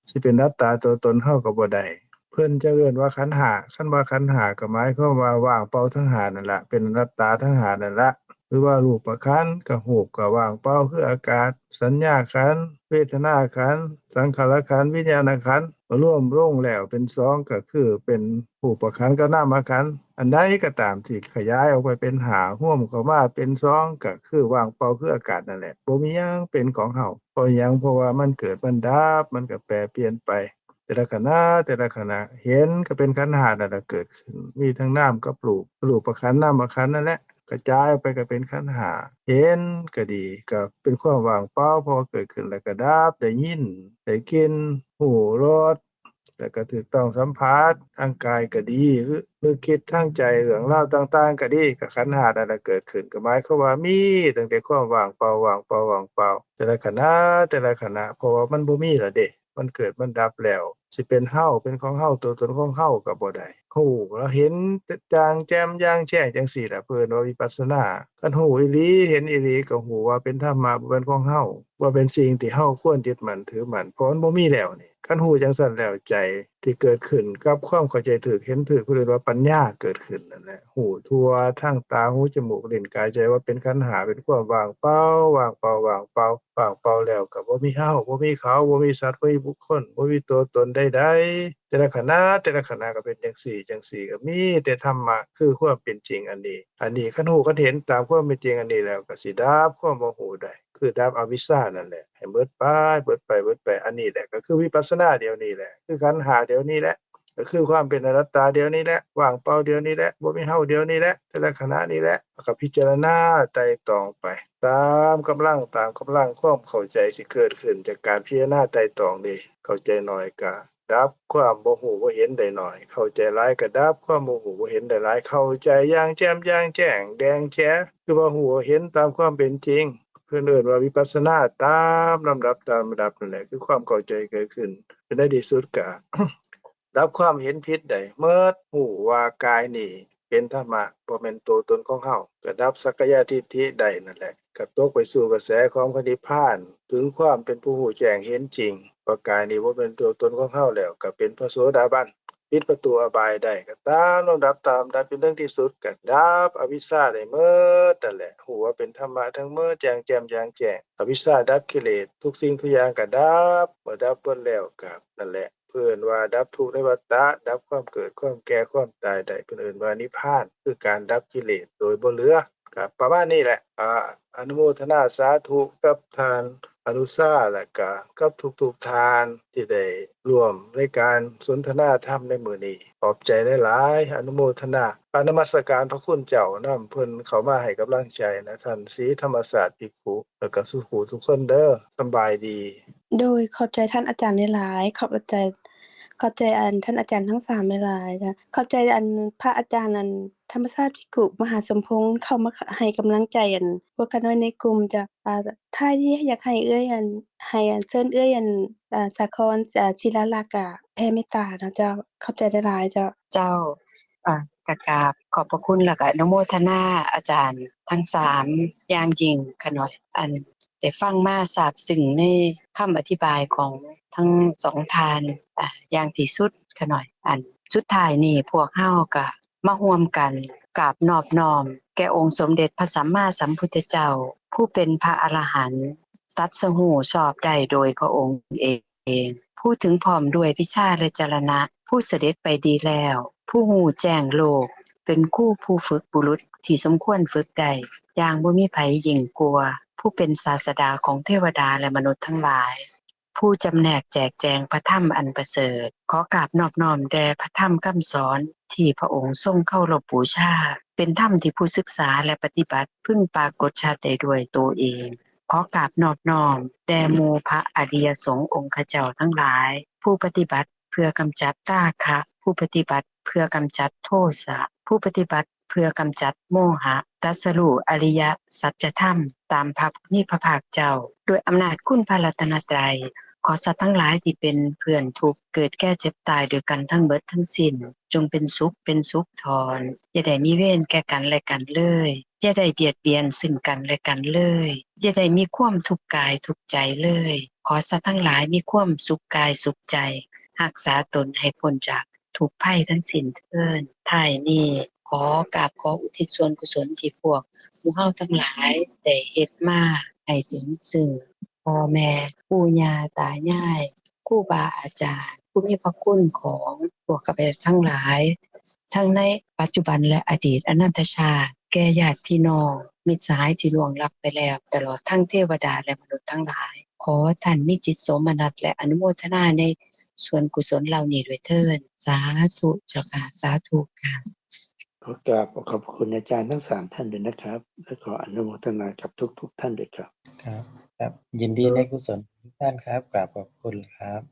สิเป็นอัตตาตัวตนเฮาก็บ่ได้เพิ่นจะเอิ้นว่าขันธ์ห้าคันว่าขันธ์ห้าก็หมายความว่าว่างเปล่าทั้งห้านั่นล่ะเป็นอนัตตาทั้งห้านั่นล่ะ หรือว่ารูปขันธ์กับรูปกับว่างเปล่าคืออากาศสัญญาขันธ์เวทนาขันธ์สังขารขันธ์วิญญาณขันธ์รวมลงแล้วเป็นสองก็คือเป็นรูปขันธ์กับนามขันธ์อันใดก็ตามที่ขยายออกไปเป็นหาร่วมเข้ามาเป็นสองก็คือว่างเปล่าคืออากาศนั่นแหละบ่มีหยังเป็นของเฮาเพราะหยังเพราะว่ามันเกิดมันดับมันก็แปรเปลี่ยนไปแต่ละขณะเห็นก็เป็นขันธ์ห้านั่นแหละเกิดขึ้นมีทั้งนามกับรูปขันธ์นามขันธ์นั่นแหละ กระจายออกไปก็เป็นขันธ์ห้าเห็นก็ดีก็เป็นความว่างเปล่าพอเกิดขึ้นแล้วก็ดับได้ยินได้กลิ่นหูรสแล้วก็ถูกต้องสัมผัสทางกายก็ดีหรือคิดทางใจเรื่องราวต่างๆก็ดีก็ขันธ์ห้านั่นแหละเกิดขึ้นก็หมายความว่ามีตั้งแต่ความว่างเปล่าว่างเปล่าว่างเปล่าแต่ละขณะเพราะว่ามันบ่มีแล้วเดะมันเกิดมันดับแล้ว สิเป็นเฮาเป็นของเฮาตัวตนของเฮาก็บ่ได้ฮู้แล้วเห็นจางแจ่มแจ้งแจ้งจังซี่ล่ะเพิ่นว่าวิปัสสนาคันฮู้อีหลีเห็นอีหลีก็ฮู้ว่าเป็นธรรมะบ่เป็นของเฮาว่าเป็นสิ่งที่เฮาควรยึดมั่นถือมั่นเพราะมันบ่มีแล้วนี่คันฮู้จังซั้นแล้วใจที่เกิดขึ้นกับความเข้าใจถูกเห็นถูกเพิ่นเรียกว่าปัญญาเกิดขึ้นนั่นแหละฮู้ทั่วทั้งตาหูจมูกลิ้นกายใจว่าเป็นขันธ์ห้าเป็นความว่างเปล่าว่างเปล่าว่างเปล่าว่างเปล่าแล้วก็บ่มีเฮาบ่มีเขาบ่มีสัตว์บ่มีบุคคลบ่มีตัวตนใดๆแต่ละขณะก็เป็นจังซี่ก็มีแต่ธรรมะคือความเป็นจริงอันนี้คันฮู้คันเห็นตามความเป็นจริงอันนี้แล้วก็สิดับความบ่ฮู้ได้คือดับอวิชชานั่นแหละให้เบิดไปอันนี้แหละก็คือวิปัสสนาเดี๋ยวนี้แหละคือขันธ์ห้าเดี๋ยวนี้แหละ ก็คือความเป็นอนัตตาเดียวนี้แหละว่างเปล่าเดียวนี้แหละบ่มีเฮาเดียวนี้แหละแต่ละขณะนี้แหละแล้วก็พิจารณาไตร่ตรองไปตามกำลังความเข้าใจสิเกิดขึ้นจากการพิจารณาไตร่ตรองนี่เข้าใจน้อยก็ดับความบ่ฮู้บ่เห็นได้น้อยเข้าใจหลายก็ดับความบ่ฮู้บ่เห็นได้หลายเข้าใจอย่างแจ่มแจ้งแดงแจ๋คือว่าฮู้เห็นตามความเป็นจริงเพิ่นเอิ้นว่าวิปัสสนาตามลำดับนั่นแหละคือความเข้าใจเกิดขึ้นจนในที่สุดก็ รับความเห็นผิดได้เมิดรู้ว่ากายนี่เป็นธรรมะบ่แม่นตัวตนของเฮาก็ดับสักกายทิฏฐิได้นั่นแหละก็ตกไปสู่กระแสของพระนิพพานถึงความเป็นผู้รู้แจ้งเห็นจริงว่ากายนี่บ่เป็นตัวตนของเฮาแล้วก็เป็นพระโสดาบันปิดประตูอบายได้ก็ตามลำดับจนถึงที่สุดก็ดับอวิชชาได้เมิดนั่นแหละรู้ว่าเป็นธรรมะทั้งเมิดแจ้งแจ่มแจ้งแจ้งอวิชชาดับกิเลสทุกสิ่งทุกอย่างก็ดับเมื่อดับเบิดแล้วก็นั่นแหละ เพิ่นว่าดับทุกข์ในวัฏฏะดับความเกิดความแก่ความตายได้เพิ่นเอิ้นว่านิพพานคือการดับกิเลสโดยบ่เหลือก็ประมาณนี้แหละอนุโมทนาสาธุกับท่านอนุชาและก็กับทุกๆท่านที่ได้ร่วมในการสนทนาธรรมในมื้อนี้ขอบใจหลายๆอนุโมทนานมัสการพระคุณเจ้านำเพิ่นเข้ามาให้กำลังใจนะท่านศรีธรรมศาสตร์ภิกขุแล้วก็สุขูทุกคนเด้อสำบายดี โดยขอบใจท่านอาจารย์หลายๆขอบใจอันท่านอาจารย์ทั้ง3หลายๆจ้ะขอบใจอันพระอาจารย์อันธรรมชาติภิกขุมหาสมพงษ์เข้ามาให้กำลังใจอันพวกกันน้อยในกลุ่มจ้ะท้ายนี้อยากให้เอื้อยอันให้อันเชิญเอื้อยอันสาครศิลาลักษณ์แผ่เมตตาเนาะเจ้าขอบใจหลายๆเจ้าเจ้ากราบขอบพระคุณแล้วก็อนุโมทนาอาจารย์ทั้ง3อย่างยิ่งค่ะน้อยอันได้ฟังมาทราบซึ้งในคำอธิบายของทั้ง2ท่านอย่างที่สุดค่ะน้อยอันสุดท้ายนี้พวกเฮาก็มาร่วมกันกราบนอบน้อมแก่องค์สมเด็จพระสัมมาสัมพุทธเจ้าผู้เป็นพระอรหันต์ตรัสรู้ชอบได้โดยพระองค์เองผู้ถึงพร้อมด้วยวิชาและจรณะผู้เสด็จไปดีแล้วผู้หูแจ้งโลกเป็นคู่ผู้ฝึกบุรุษที่สมควรฝึกได้อย่างบ่มีไผยิ่งกว่าผู้เป็นศาสดาของเทวดาและมนุษย์ทั้งหลายผู้จำแนกแจกแจงพระธรรมอันประเสริฐขอกราบนอบน้อมแด่พระธรรมคำสอนที่พระองค์ทรงเคารพบูชาเป็นธรรมที่ผู้ศึกษาและปฏิบัติพึงปรากฏชัดได้ด้วยตัวเองขอกราบนอบน้อมแด่หมู่พระอริยสงฆ์องค์ข้าเจ้าทั้งหลาย ผู้ปฏิบัติเพื่อกำจัดราคะผู้ปฏิบัติเพื่อกำจัดโทสะผู้ปฏิบัติเพื่อกำจัดโมหะตรัสรู้อริยสัจธรรมตามพระผู้มีพระภาคเจ้าด้วยอำนาจคุณพระรัตนตรัยขอสัตว์ทั้งหลายที่เป็นเพื่อนทุกข์เกิดแก่เจ็บตายด้วยกันทั้งเบิดทั้งสิ้นจงเป็นสุขทรอย่าได้มีเวรแก่กันและกันเลยอย่าได้เบียดเบียนซึ่งกันและกันเลยอย่าได้มีความทุกข์กายทุกข์ใจเลยขอสัตว์ทั้งหลายมีความสุขกายสุขใจรักษาตนให้พ้นจากทุกภัยทั้งสิ้นเถิดท้ายนี้ขออุทิศส่วนกุศลที่พวกหมู่เฮาทั้งหลายได้เฮ็ดมาให้ถึงซึ่งพ่อแม่ปู่ย่าตายายครูบาอาจารย์ผู้มีพระคุณของพวกข้าพเจ้าทั้งหลายทั้งในปัจจุบันและอดีตอนันตชาติแก่ญาติพี่น้องมิตรสหายที่ล่วงลับไปแล้วตลอดทั้งเทวดาและมนุษย์ทั้งหลายขอท่านมีจิตโสมนัสและอนุโมทนาในส่วนกุศลเหล่านี้ด้วยเถิดสาธุเจ้าค่ะสาธุค่ะขอกราบขอบคุณอาจารย์ทั้ง3ท่านด้วยนะครับและขออนุโมทนากับทุกท่านด้วยครับครับยินดีในกุศลทุกท่านครับกราบขอบคุณครับ